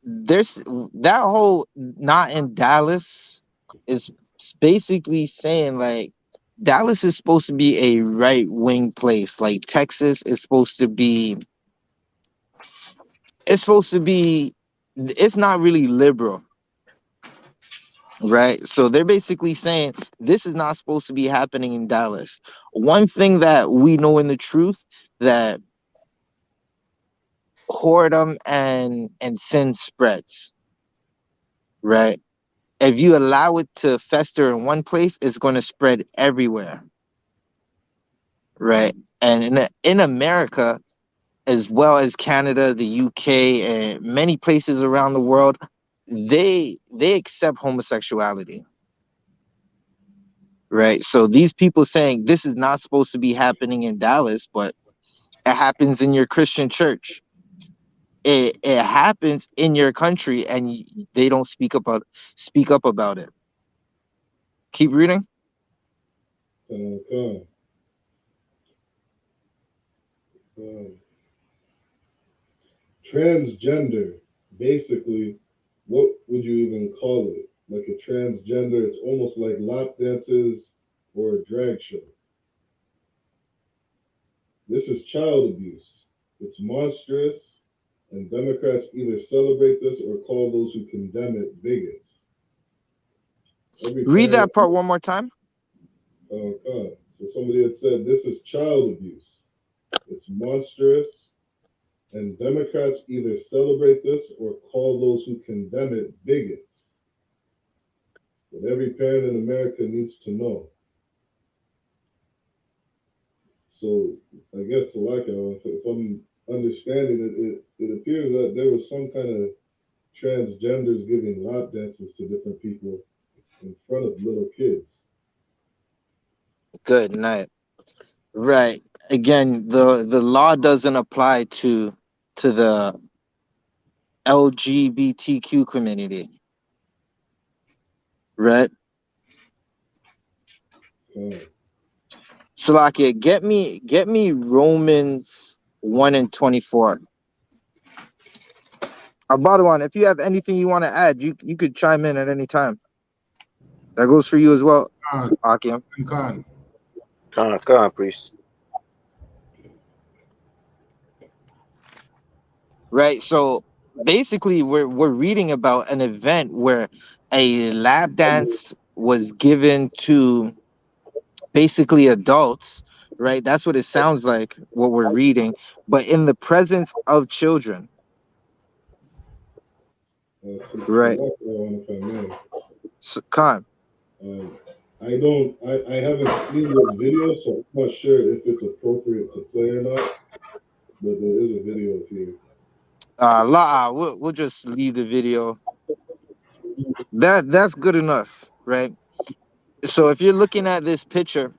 there's that whole not in Dallas is basically saying like Dallas is supposed to be a right wing place. Like Texas is supposed to be it's not really liberal. Right. So they're basically saying this is not supposed to be happening in Dallas. One thing that we know in the truth that whoredom and sin spreads, right? If you allow it to fester in one place, it's going to spread everywhere, right? And in America, as well as Canada, the UK, and many places around the world, they accept homosexuality, right? So these people saying this is not supposed to be happening in Dallas, but it happens in your Christian church. it happens in your country, and they don't speak up about it. Keep reading. Con. Transgender, basically, what would you even call it? Like a transgender, it's almost like lap dances or a drag show. This is child abuse. It's monstrous, and Democrats either celebrate this or call those who condemn it bigots. Read that part one more time. Oh, God. So somebody had said this is child abuse. It's monstrous, and Democrats either celebrate this or call those who condemn it bigots. But every parent in America needs to know. So I guess, like, if I'm understanding it, it appears that there was some kind of transgenders giving lap dances to different people in front of little kids. Good night. Right. Again, the law doesn't apply to the LGBTQ community. Right. Salakia, get me Romans 1:24. Abadawan, if you have anything you want to add, you could chime in at any time. That goes for you as well, Akim. Con. Come on, priest. Right. So basically, we're reading about an event where a lap dance was given to basically adults, right? That's what it sounds like, what we're reading, but in the presence of children. Right. If I may. So, Khan. I haven't seen this video, so I'm not sure if it's appropriate to play or not. But there is a video here. We'll just leave the video. That's good enough, right? So if you're looking at this picture,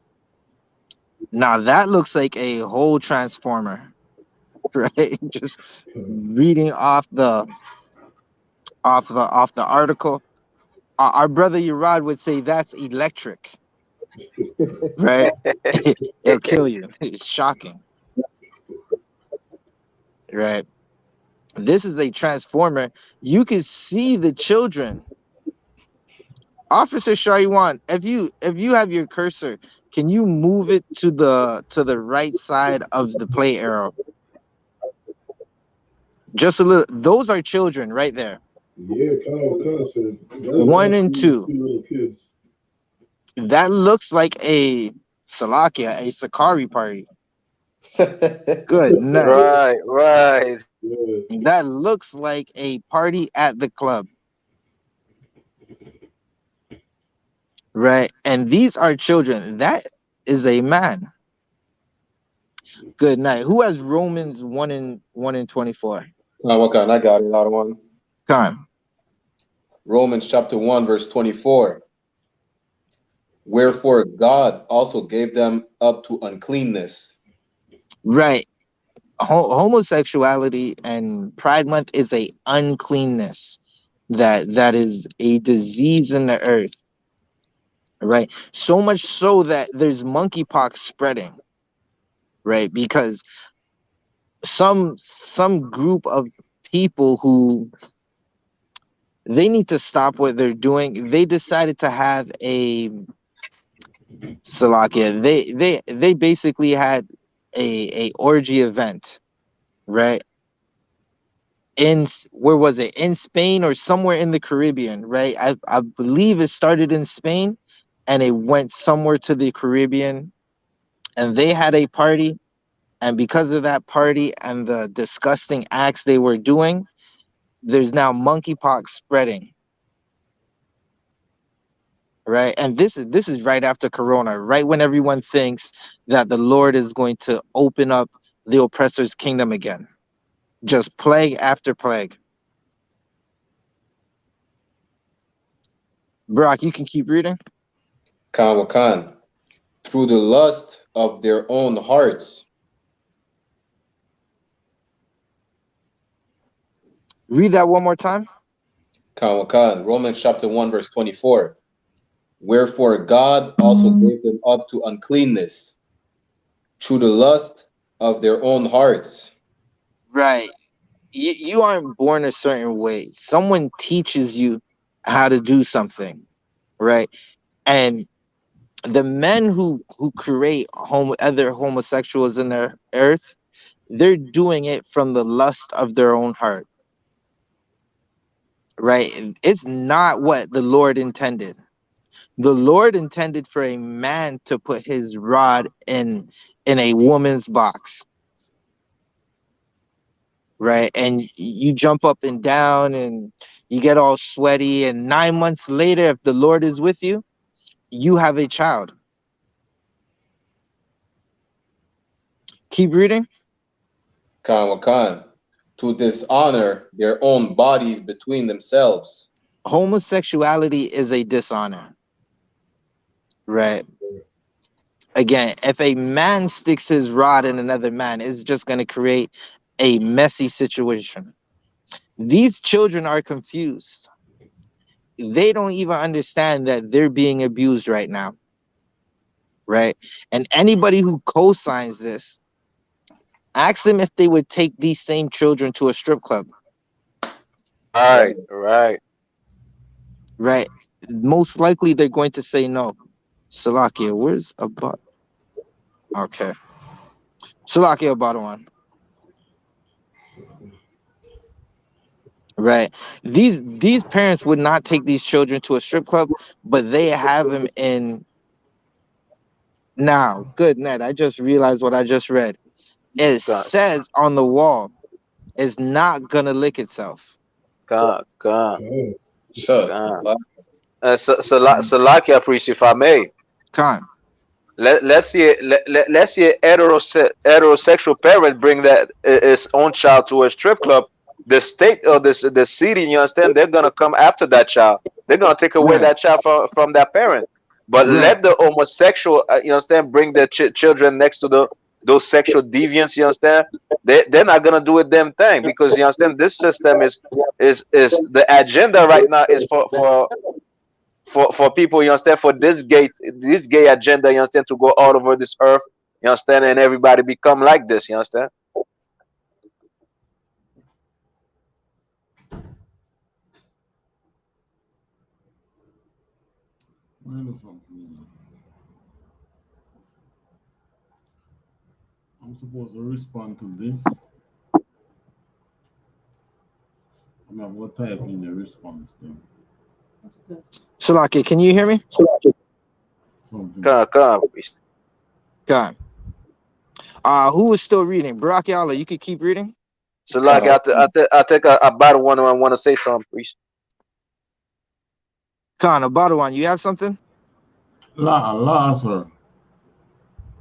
now that looks like a whole transformer, right? Just reading off the article. Our brother Urad would say that's electric, right? It'll kill you. It's shocking, right? This is a transformer. You can see the children. Officer Shariwan, if you have your cursor, can you move it to the right side of the play arrow? Just a little. Those are children right there. Yeah, kind of. 1 and 2. Two little kids. That looks like a Salakia, a Sakari party. Good night. Right. Yeah. That looks like a party at the club. Right. And these are children. That is a man. Good night. Who has Romans 1:24? Wakan, I got it. Another one. Time. Romans chapter 1, verse 24. Wherefore God also gave them up to uncleanness. Right. Homosexuality and Pride Month is a uncleanness that is a disease in the earth. Right. So much so that there's monkeypox spreading. Right. Because some group of people who they need to stop what they're doing. They decided to have a Salakia. They basically had a orgy event, right? In where was it? In Spain or somewhere in the Caribbean, right? I believe it started in Spain and it went somewhere to the Caribbean, and they had a party, and because of that party and the disgusting acts they were doing, there's now monkeypox spreading. Right, and this is right after Corona, right when everyone thinks that the Lord is going to open up the oppressor's kingdom again. Just plague after plague. Brock, you can keep reading. Khan Wakan. Through the lust of their own hearts. Read that one more time. Romans chapter 1, verse 24. Wherefore God also gave them up to uncleanness through the lust of their own hearts. Right. You aren't born a certain way. Someone teaches you how to do something, right? And the men who create other homosexuals in the earth, they're doing it from the lust of their own heart, right? It's not what the Lord intended. The Lord intended for a man to put his rod in a woman's box, right? And you jump up and down and you get all sweaty, and 9 months later, if the Lord is with you, you have a child. Keep reading. To dishonor their own bodies between themselves. Homosexuality is a dishonor, right? Again, if a man sticks his rod in another man, it's just going to create a messy situation. These children are confused. They don't even understand that they're being abused right now, right? And anybody who co-signs this, ask them if they would take these same children to a strip club. Right, right. Right? Most likely they're going to say no. Salakia, where's a but? Okay. Salakia about one. Right. These parents would not take these children to a strip club, but they have them in now. Good Ned. I just realized what I just read. It Gosh, says on the wall, it's not gonna lick itself. God, God, Oh, Sure. God. Salakia, priest, if I may. Con. Let's see a heterosexual parent bring that his own child to a strip club. The state or the city, you understand, they're gonna come after that child. They're gonna take away Right. that child from that parent. But Right. let the homosexual, you understand, bring their children next to those sexual deviants. You understand? They're not gonna do a damn thing because you understand this system is the agenda right now is for people, you understand, for this gay agenda, you understand, to go all over this earth, you understand, and everybody become like this, you understand. I know something. I'm supposed to respond to this. I'm going to type in the response thing. Salakia, can you hear me? Something. Come, Con. Who is still reading? Barak Yala, you could keep reading. so like I think about one I want to say something, please. Con, Abadawan, you have something? La, sir.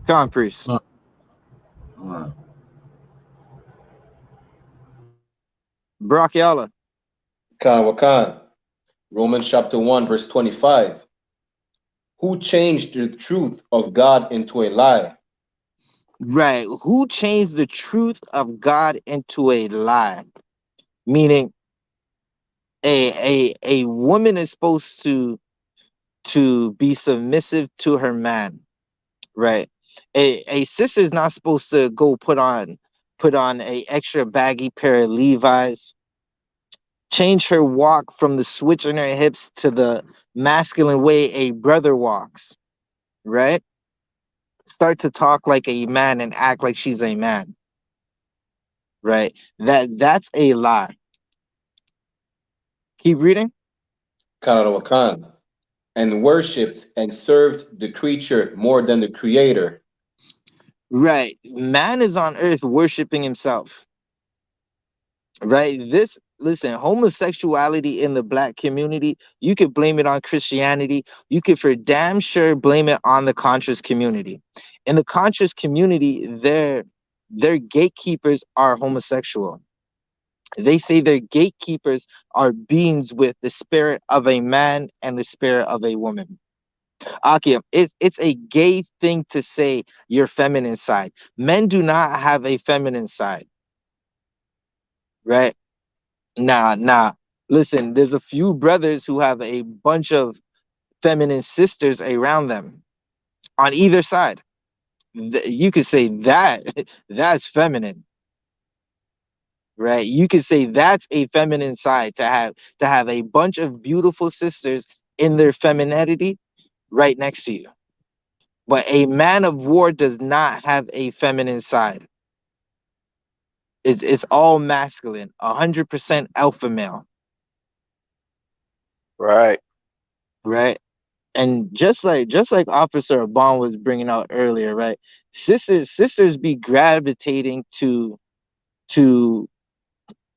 Con, priest. La. All right. Barak Yala. Romans chapter 1, verse 25. Who changed the truth of God into a lie? Right. Who changed the truth of God into a lie? Meaning a woman is supposed to be submissive to her man, right? A sister is not supposed to go put on a extra baggy pair of Levi's, change her walk from the switch in her hips to the masculine way a brother walks, right? Start to talk like a man and act like she's a man, right? That's a lie. Keep reading. And worshipped and served the creature more than the creator. Right. Man is on earth worshiping himself. Right. Listen, homosexuality in the black community, you could blame it on Christianity. You could for damn sure blame it on the conscious community. In the conscious community, their gatekeepers are homosexual. They say their gatekeepers are beings with the spirit of a man and the spirit of a woman. Akim, it's a gay thing to say your feminine side. Men do not have a feminine side, right? Nah. Listen, there's a few brothers who have a bunch of feminine sisters around them on either side. You could say that that's feminine, right? You could say that's a feminine side to have a bunch of beautiful sisters in their femininity right next to you. But a man of war does not have a feminine side. It's all masculine, 100% alpha male, Right. right? And just like Officer Abon was bringing out earlier, right? Sisters be gravitating to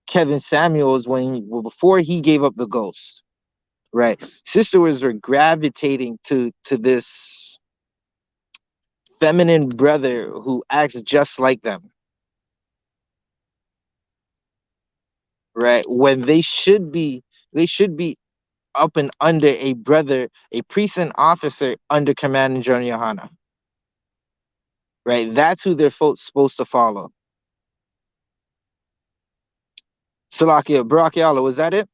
Kevin Samuels before he gave up the ghost, right? Sisters are gravitating to this feminine brother who acts just like them, right? When they should be up and under a brother, a priest and officer under Command and General Yohana, right? That's who they're supposed to follow. Salakia, Barakiala, was that it?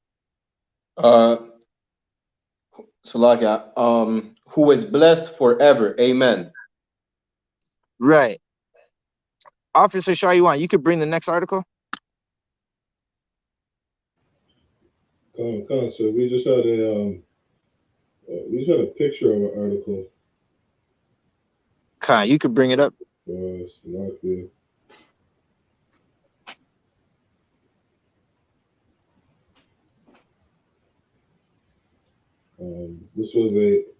Salakia, who is blessed forever. Amen. Right. Officer Shaywan, you could bring the next article. So we just had a picture of an article. Kai, you could bring it up. Slovakia. This was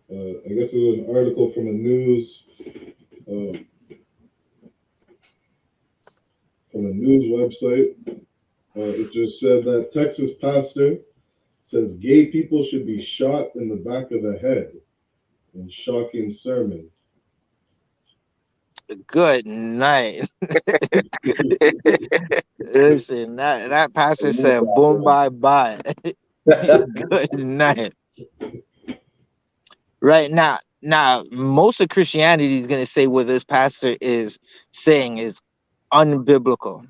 I guess it was an article from a news website. It just said that Texas pastor says gay people should be shot in the back of the head in shocking sermon. Good night. Listen, that pastor said boom bye. Good night. Right now, most of Christianity is gonna say what this pastor is saying is unbiblical,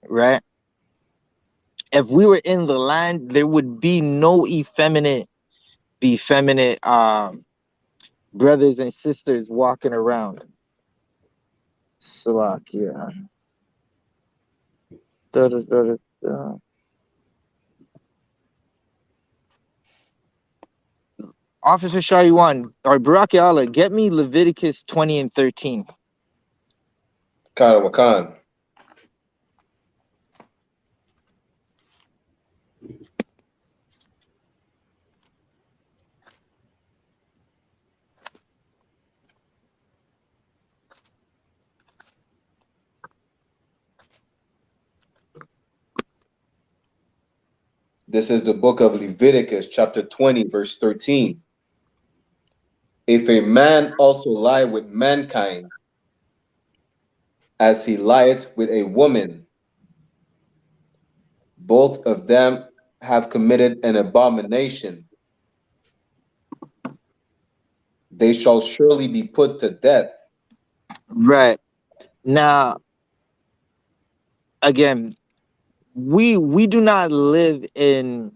right? If we were in the land, there would be no effeminate brothers and sisters walking around. Salakia. Officer Shariwan or Baraki Allah, get me Leviticus 20 and 13. Khan Wakan. This is the book of Leviticus, chapter 20, verse 13. If a man also lie with mankind, as he lieth with a woman, both of them have committed an abomination. They shall surely be put to death. Right. Now, again, we do not live in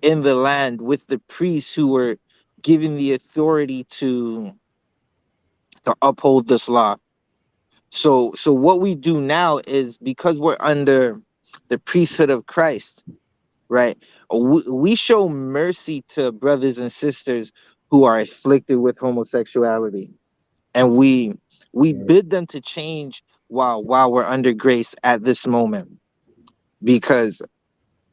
the land with the priests who were given the authority to uphold this law. So what we do now is, because we're under the priesthood of Christ, right? We show mercy to brothers and sisters who are afflicted with homosexuality, and we bid them to change while we're under grace at this moment, because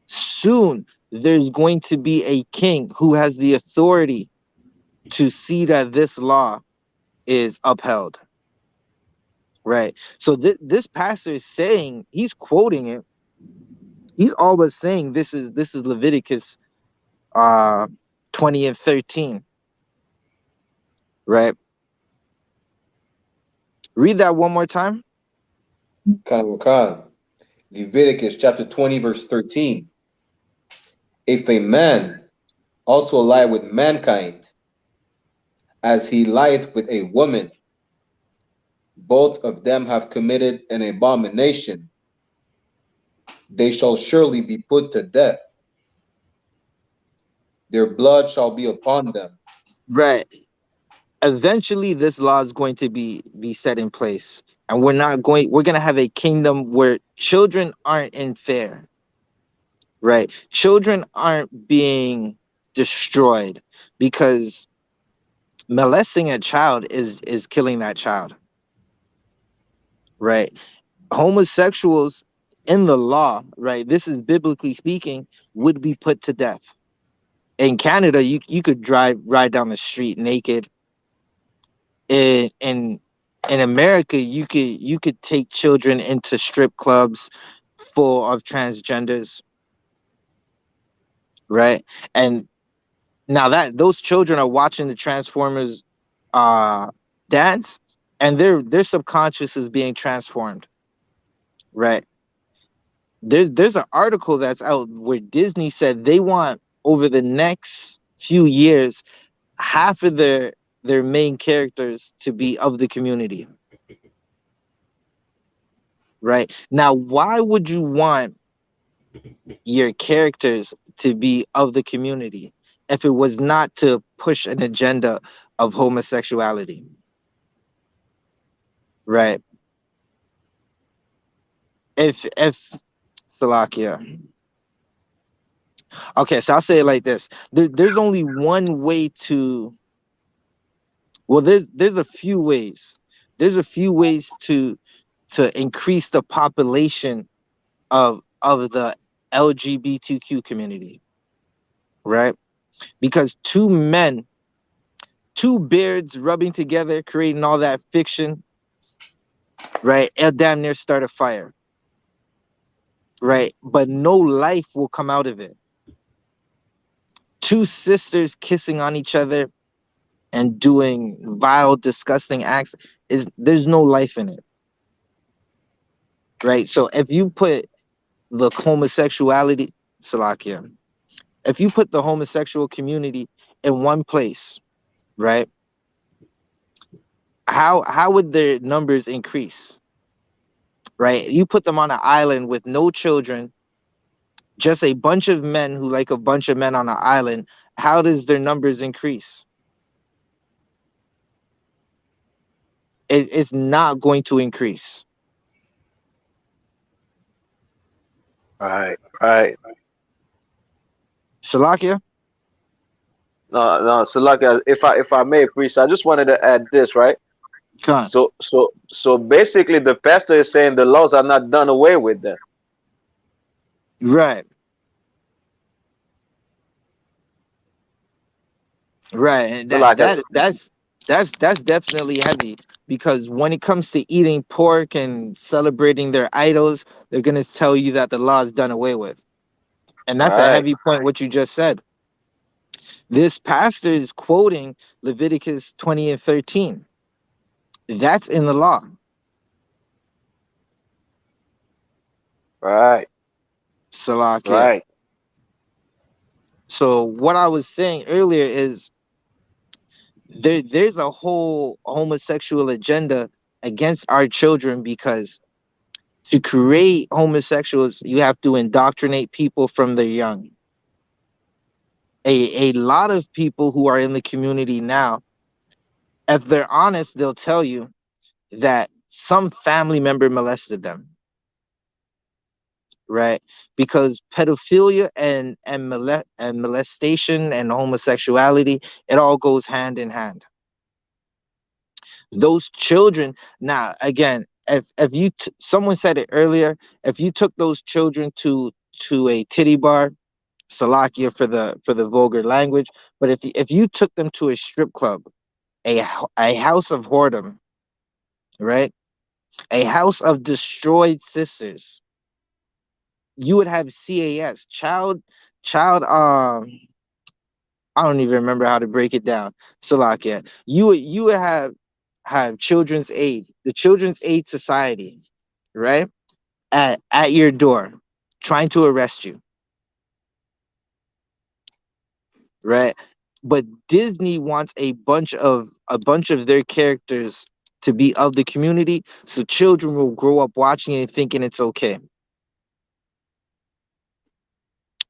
soon there's going to be a king who has the authority to see that this law is upheld, right? So this pastor is saying, he's quoting it, he's always saying this is Leviticus 20 and 13, right? Read that one more time. Khan Wakan. Leviticus chapter 20, verse 13. If a man also lie with mankind, as he lieth with a woman, both of them have committed an abomination. they shall surely be put to death. Their blood shall be upon them. Right. Eventually this law is going to be set in place, and we're going to have a kingdom where children aren't in fear. Right. Children aren't being destroyed because molesting a child is killing that child. Right. Homosexuals in the law, right, this is biblically speaking, would be put to death. In Canada, you could ride down the street naked. In America, you could take children into strip clubs full of transgenders, right? And now that those children are watching the Transformers dance, and their subconscious is being transformed, right? There's an article that's out where Disney said they want over the next few years half of their main characters to be of the community. Right. Now, why would you want your characters to be of the community if it was not to push an agenda of homosexuality? Right. If Salakia. Okay, so I'll say it like this. There's only one way to, well, there's a few ways. There's a few ways to increase the population of the LGBTQ community, right? Because two beards rubbing together, creating all that fiction, right? It'll damn near start a fire, right? But no life will come out of it. Two sisters kissing on each other and doing vile, disgusting acts, there's no life in it, right? So if you put the homosexuality, Salakia, if you put the homosexual community in one place, right? How would their numbers increase? Right? You put them on an island with no children, just a bunch of men who like a bunch of men on an island. How does their numbers increase? It's not going to increase. Right. Shalakia? No. So, like, if I may, priest, I just wanted to add this, right? Come on. So basically, the pastor is saying the laws are not done away with. Then, Right. Right. And so like, that's definitely heavy, because when it comes to eating pork and celebrating their idols, they're gonna tell you that the law is done away with. And that's a right, heavy point, what you just said. This pastor is quoting Leviticus 20 and 13. That's in the law. right, Salakia. right, So what I was saying earlier is there's a whole homosexual agenda against our children, because to create homosexuals, you have to indoctrinate people from their young. A lot of people who are in the community now, if they're honest, they'll tell you that some family member molested them, right? Because pedophilia and molestation and homosexuality, it all goes hand in hand. Those children, now again, if you someone said it earlier, if you took those children to a titty bar, Salakia for the vulgar language, but if you took them to a strip club, a house of whoredom, right? A house of destroyed sisters, you would have CAS, child I don't even remember how to break it down. Salakia. You would have children's aid, the children's aid society, right? At your door, trying to arrest you, right? But Disney wants a bunch of their characters to be of the community, so children will grow up watching it and thinking it's okay.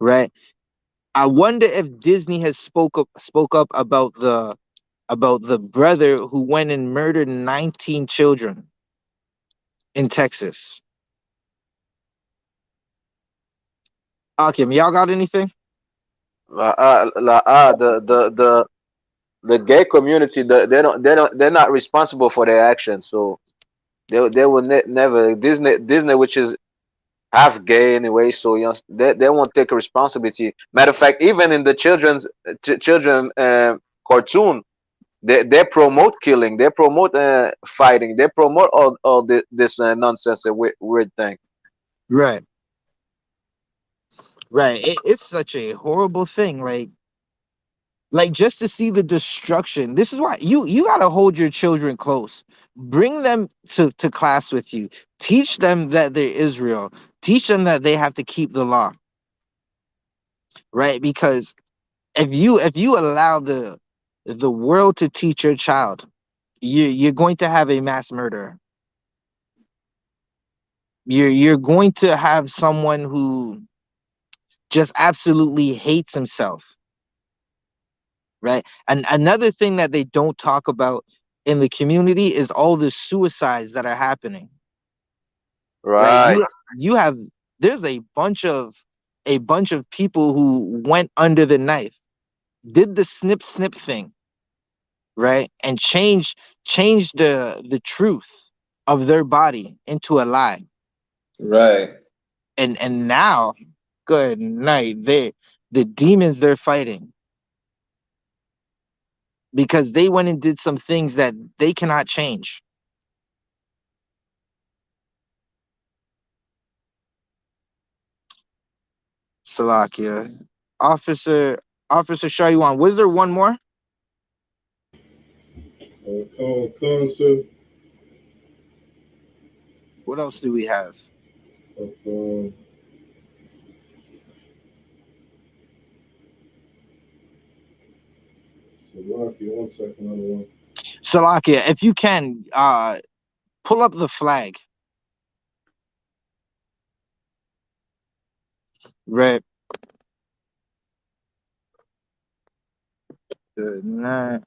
right? I wonder if Disney has spoke up about the brother who went and murdered 19 children in Texas. Akim, y'all got anything? The gay community, they're not responsible for their actions, so they will never Disney, which is half gay anyway, so you know, they won't take a responsibility. Matter of fact, even in the children cartoon, they promote killing, they promote fighting, they promote all this nonsense and weird thing. Right. Right. It's such a horrible thing. Like just to see the destruction. This is why you gotta hold your children close. Bring them to class with you. Teach them that they're Israel. Teach them that they have to keep the law. Right? Because if you allow the world to teach your child, you're going to have a mass murderer. You're going to have someone who just absolutely hates himself, right? And another thing that they don't talk about in the community is all the suicides that are happening, right? Right. You have there's a bunch of people who went under the knife, did the snip snip thing, right? And changed the truth of their body into a lie. Right. And now, good night, the demons they're fighting because they went and did some things that they cannot change. Salakia. Officer Shaywan, was there one more? Concept What else do we have? of Slovakia. 1 second, another one. Salakia, if you can, pull up the flag. Right. Good night.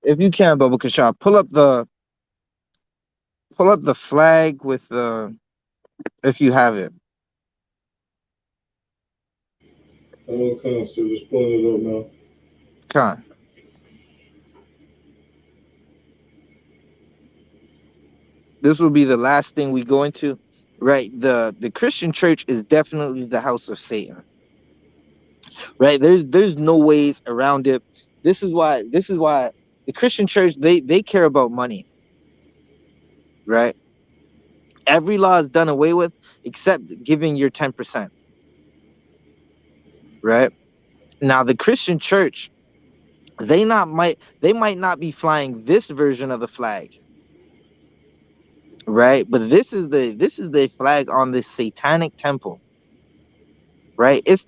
If you can, Baba Kasha, pull up the flag with the if you have it. Concept, just pulling it up now. Con. This will be the last thing we go into. Right. The Christian church is definitely the house of Satan. Right. There's no ways around it. This is why the Christian church, they care about money. Right. Every law is done away with except giving your 10%. Right. Now the Christian church, they might not be flying this version of the flag, right? But this is the flag on the satanic temple, right? It's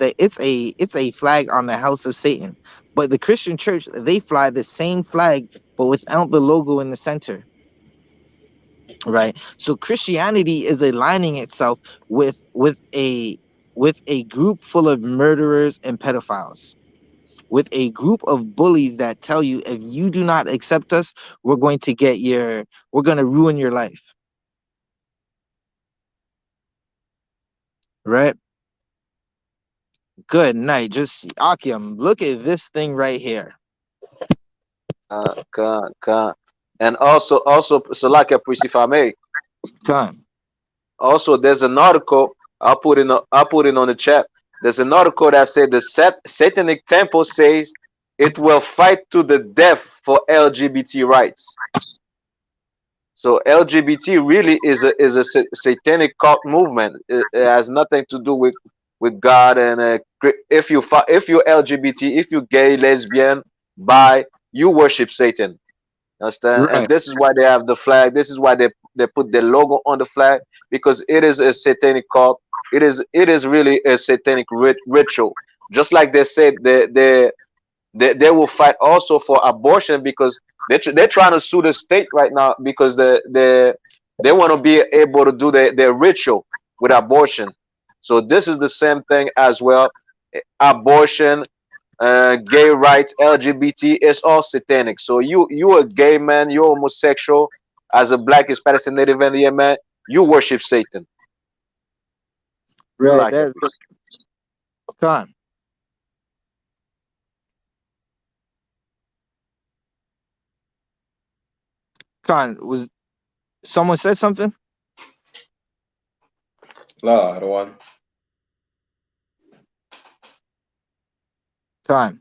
a flag on the house of Satan. But the Christian church, they fly the same flag but without the logo in the center, right? So Christianity is aligning itself with a group full of murderers and pedophiles, with a group of bullies that tell you if you do not accept us, we're going to ruin your life, right? Good night. Just Akim, look at this thing right here. And also Salakia, please, if I may. Time. Also, there's an article I'll put it on the chat. There's an article that said the Satanic Temple says it will fight to the death for LGBT rights. So LGBT really is a satanic cult movement. It has nothing to do with God. And if you're LGBT, if you're gay, lesbian, bi, you worship Satan. Understand? And Right. this is why they have the flag. This is why put the logo on the flag because it is a satanic cult. It is really a satanic ritual. Just like they said, they will fight also for abortion because they're trying to sue the state right now because they want to be able to do their ritual with abortion. So this is the same thing as well. Abortion, gay rights, LGBT, it's all satanic. So you a gay man, you're homosexual, as a black, Hispanic, and Native Indian man, you worship Satan. You Right. like it. That's Khan. Khan, was someone said something? La, I don't want. Khan.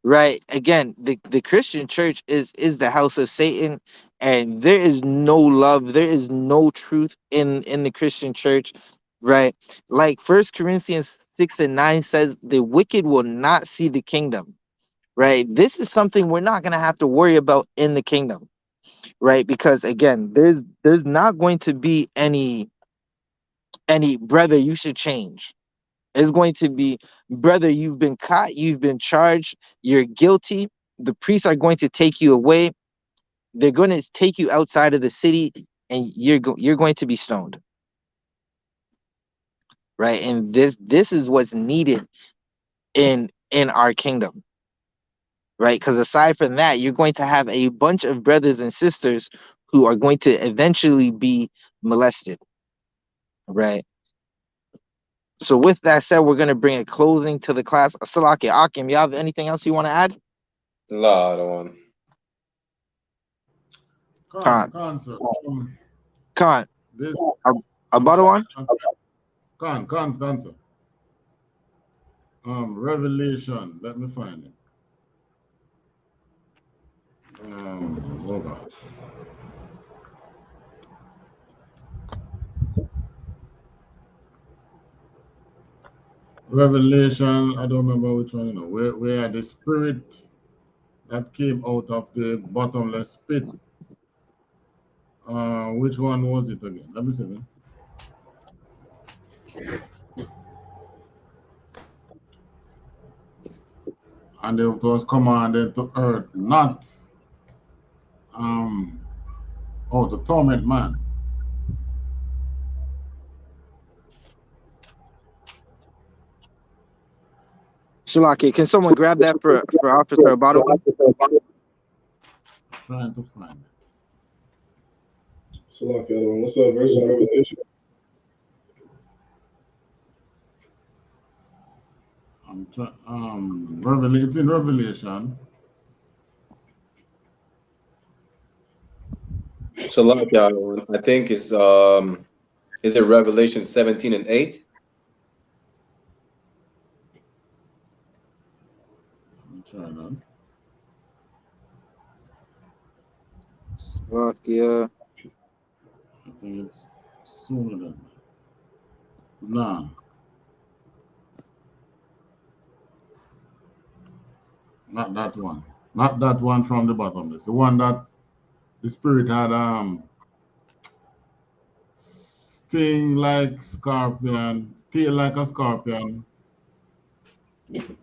Right. Again, the Christian church is the house of Satan, and there is no love, there is no truth in the Christian church, right? Like First Corinthians 6:9 says, the wicked will not see the kingdom, right? This is something we're not gonna have to worry about in the kingdom, right? Because again, there's not going to be any brother, you should change. It's going to be, brother, you've been caught, you've been charged, you're guilty. The priests are going to take you away. They're going to take you outside of the city, and you're going to be stoned, right? And this is what's needed in our kingdom, right? Because aside from that, you're going to have a bunch of brothers and sisters who are going to eventually be molested, right? So with that said, we're going to bring a closing to the class. Salaki Akim, you have anything else you want to add? La, I don't want. Khan. Khan, sir. Khan. This, About one? Khan, sir. Revelation. Let me find it. Oh gosh. Revelation. I don't remember which one. Where the spirit that came out of the bottomless pit. Which one was it again? Let me see. And it was commanded to earth not to torment man. Shalaki, can someone grab that for Officer Abado? Trying to find it. Salaki, what's that verse in Revelation? It's in Revelation. So like, I think is it Revelation 17:8? I'm trying to. Salakia. I think it's sooner than that. Nah. Not that one. Not that one from the bottom. It's the one that the spirit had sting like scorpion, tail like a scorpion,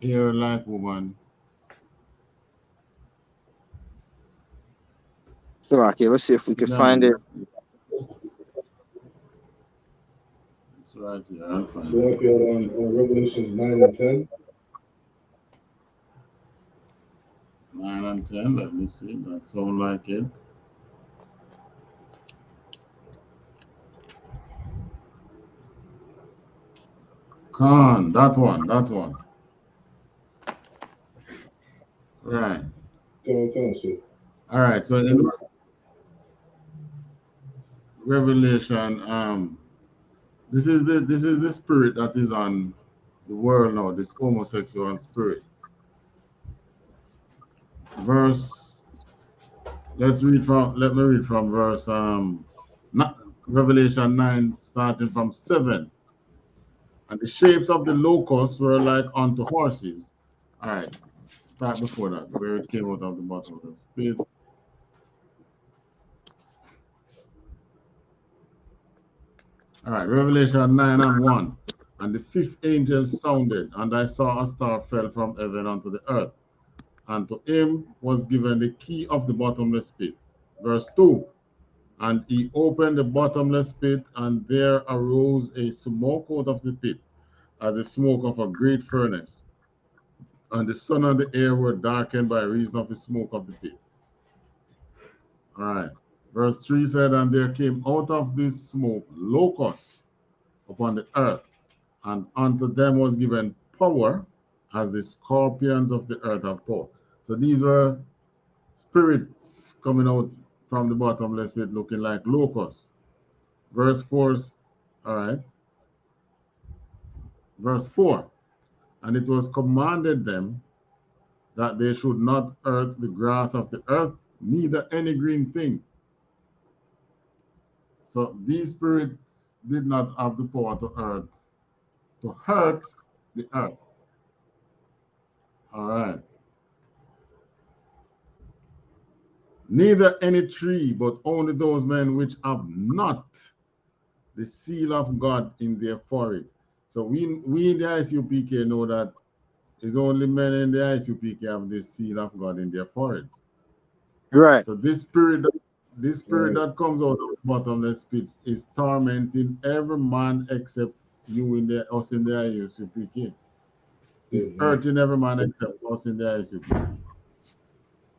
hair like woman. Salakia, let's see if we can find it. It's right here. I'll find it. Salaki, on Revelations 9 and 10. 9 and 10. Let me see. That sound like it. Khan, that one. Right. Come on, sir. All right. So in Revelation, this is the spirit that is on the world now. This homosexual spirit. Verse. Let me read from verse Revelation 9, starting from 7. And the shapes of the locusts were like unto horses. All right, start before that, where it came out of the bottom of the pit. All right, Revelation 9:1. And the fifth angel sounded, and I saw a star fell from heaven unto the earth, and to him was given the key of the bottomless pit. Verse 2. And he opened the bottomless pit, and there arose a smoke out of the pit, as the smoke of a great furnace. And the sun and the air were darkened by reason of the smoke of the pit. All right. Verse 3 said, and there came out of this smoke locusts upon the earth, and unto them was given power as the scorpions of the earth have power. So these were spirits coming out from the bottomless pit looking like locusts. Verse 4, all right. Verse 4, and it was commanded them that they should not hurt the grass of the earth, neither any green thing. So these spirits did not have the power to hurt the earth. All right. Neither any tree, but only those men which have not the seal of God in their forehead. So we in the ISUPK know that it's only men in the ISUPK have the seal of God in their forehead. Right. So this spirit that comes out of the bottomless pit is tormenting every man except you in the us in the ISUPK. Is hurting every man except us in the ISUPK.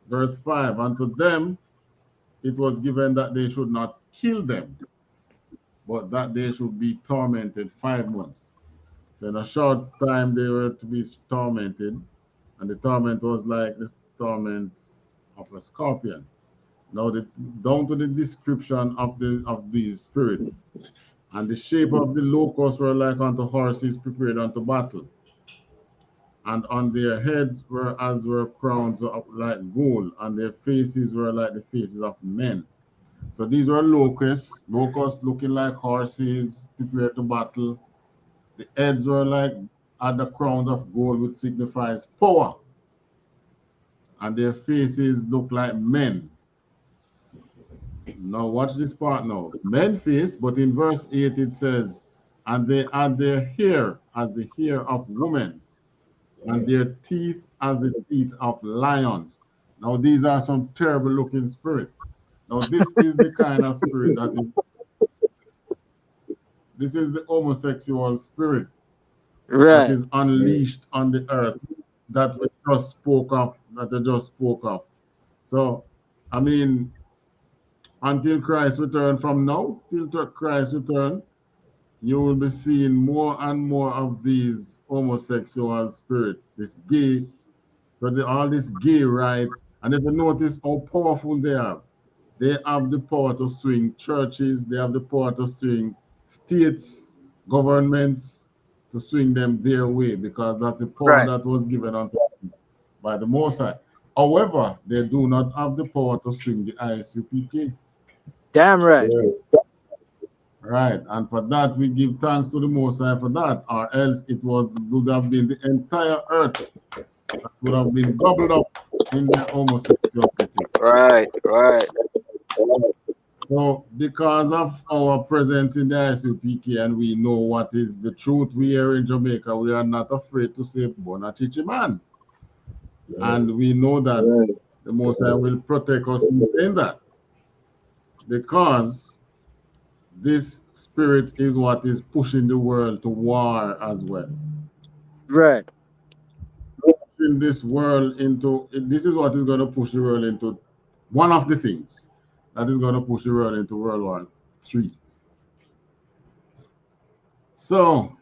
Verse 5, unto them it was given that they should not kill them, but that they should be tormented 5 months. So in a short time they were to be tormented, and the torment was like the torment of a scorpion. Now down to the description of these spirits. And the shape of the locusts were like unto horses prepared unto battle. And on their heads were crowns of like gold, and their faces were like the faces of men. So these were locusts looking like horses prepared to battle. The heads were like at the crown of gold, which signifies power. And their faces look like men. Now watch this part now. Men face, but in verse 8 it says, and they had their hair as the hair of women, and their teeth as the teeth of lions. Now these are some terrible looking spirits. Now this is the kind of spirit this is the homosexual spirit that Right. is unleashed on the earth that we just spoke of, that I just spoke of. So, I mean, until Christ return, from now till Christ return, you will be seeing more and more of these homosexual spirits, this gay, all these gay rights. And if you notice how powerful they have the power to swing churches, they have the power to swing states, governments, to swing them their way, because that's the power Right. that was given unto them by the Most High. However, they do not have the power to swing the ISUPK. Damn right. Right, and for that we give thanks to the Most High for that, or else would have been the entire earth that would have been gobbled up in their homosexuality. Right, right. So, because of our presence in the ISUPK and we know what is the truth, we here in Jamaica, we are not afraid to say Bona Chichi man. And we know that the Most High will protect us in saying that, because this spirit is what is pushing the world to war as well. Right. Pushing this world into, this is what is going to push the world into, one of the things that is going to push the world into World War III. So,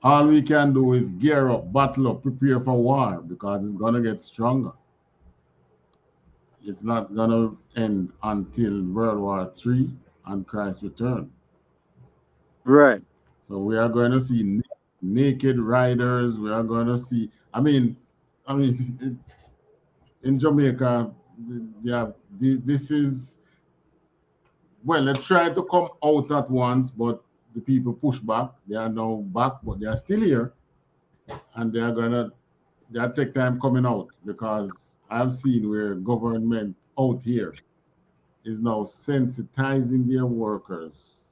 all we can do is gear up, battle up, prepare for war, because it's going to get stronger. It's not going to end until World War III and Christ's return. Right. So we are going to see naked riders. We are going to see, I mean, in Jamaica, yeah, this is, well, they tried to come out at once, but the people push back. They are now back, but they are still here, and they'll take time coming out, because I've seen where government out here is now sensitizing their workers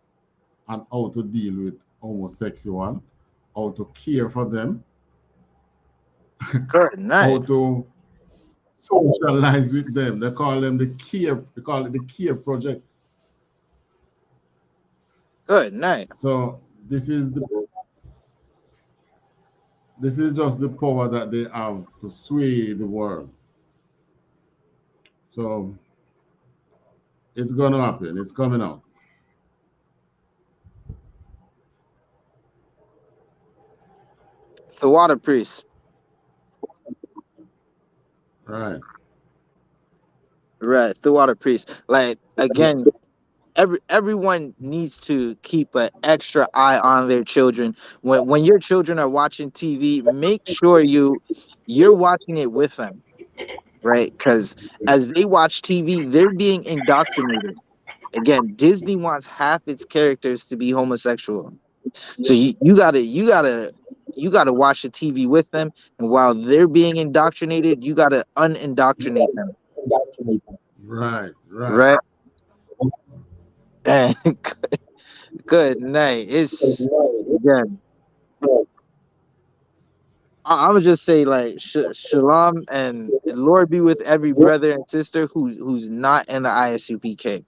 and how to deal with homosexual, how to care for them, Good how night. to socialize with them. They call them the care. They call it the care project. Good night. So this is just the power that they have to sway the world. So it's gonna happen. It's coming out. The water priest. Right. Right. The water priest. Like again, everyone needs to keep an extra eye on their children. When your children are watching TV, make sure you're watching it with them, right? Because as they watch TV, they're being indoctrinated. Again, Disney wants half its characters to be homosexual. So you gotta watch the TV with them, and while they're being indoctrinated, you gotta unindoctrinate them, Right. Right. right? And good night. It's again. I would just say like shalom and Lord be with every brother and sister who's not in the ISUPK,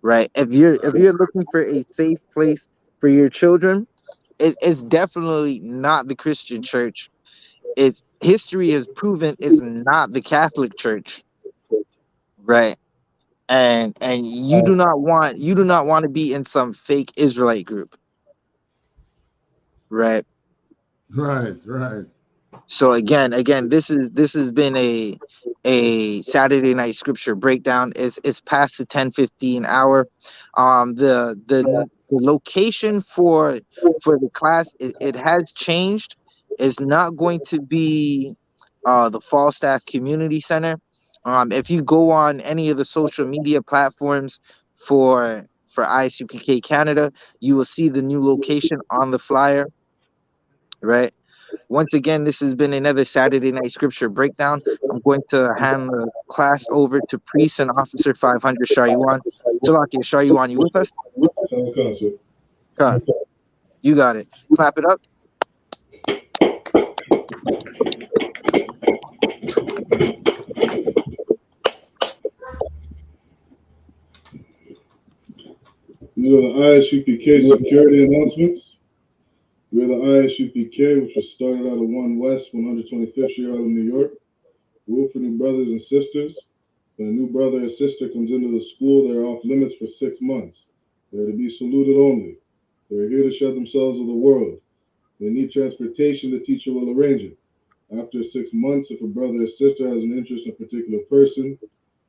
right? If you're looking for a safe place for your children, it's definitely not the Christian church. It's history has proven it's not the Catholic Church, right? And you do not want to be in some fake Israelite group, right? Right. Right. So again, this has been a Saturday night scripture breakdown. It's past the 10:15 hour. The location for the class it has changed. It's not going to be the Falstaff Community Center. If you go on any of the social media platforms for ISUPK Canada, you will see the new location on the flyer, right? Once again, this has been another Saturday Night Scripture Breakdown. I'm going to hand the class over to Priest and Officer 500 Shayuan. Salakia Shayuan, you with us? Come on. You got it. Clap it up. These are the I.S.U.P.K security announcements. We're the I.S.U.P.K, which was started out of 1 West, 125th Street, Harlem, New York. Rule for new brothers and sisters. When a new brother or sister comes into the school, they're off limits for 6 months. They're to be saluted only. They're here to shed themselves of the world. They need transportation, the teacher will arrange it. After 6 months, if a brother or sister has an interest in a particular person,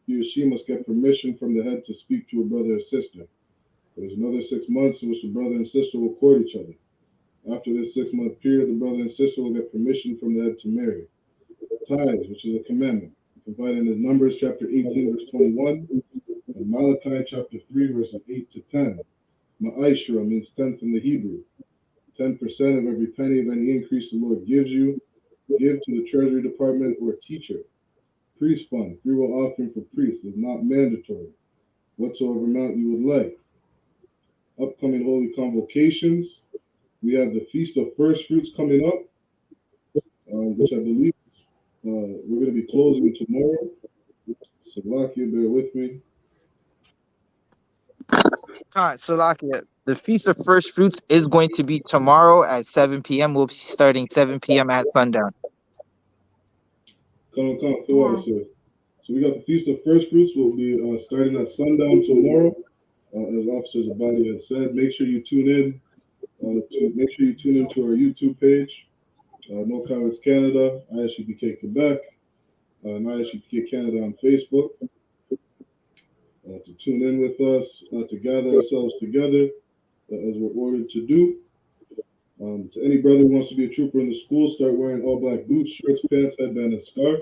he or she must get permission from the head to speak to a brother or sister. There's another 6 months in which the brother and sister will court each other. After this 6-month period, the brother and sister will get permission from the head to marry. Tithes, which is a commandment, provided in Numbers chapter 18, verse 21, and Malachi chapter 3, verses 8 to 10. Ma'ashra means tenth in the Hebrew. 10% of every penny of any increase the Lord gives you, give to the Treasury Department or teacher. Priest fund, freewill offering for priests is not mandatory. Whatsoever amount you would like. Upcoming holy convocations. We have the Feast of First Fruits coming up, which I believe we're going to be closing tomorrow. Salakia, bear with me. Salakia, the Feast of First Fruits is going to be tomorrow at 7 p.m. We'll be starting 7 p.m. at sundown. Come, so we got the Feast of First Fruits. We'll be starting at sundown tomorrow. As Officer Zabadi has said, make sure you tune in. Make sure you tune into our YouTube page, No Comments Canada, I.S.U.P.K Quebec, and I.S.U.P.K Canada on Facebook. To tune in with us, to gather ourselves together as we're ordered to do. To any brother who wants to be a trooper in the school, start wearing all black boots, shirts, pants, headband, and scarf.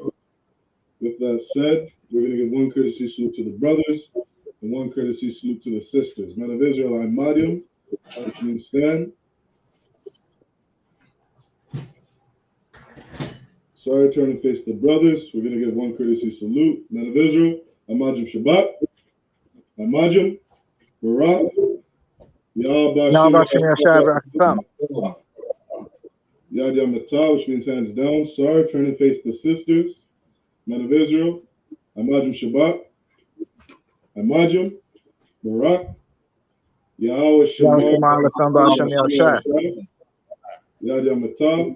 With that said, we're going to give one courtesy salute to the brothers and one courtesy salute to the sisters. Men of Israel, I'm Mariam, which means stand. Sorry, turn and face the brothers. We're going to give one courtesy salute. Men of Israel, Amajim Shabbat, Amajim, Barak, Yad Yamatah, which means hands down. Sorry, turn and face the sisters, men of Israel. Amajim Shabbat. Amajim, Barak. Yahweh Shema. Yad Yamatah.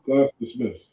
Class dismissed.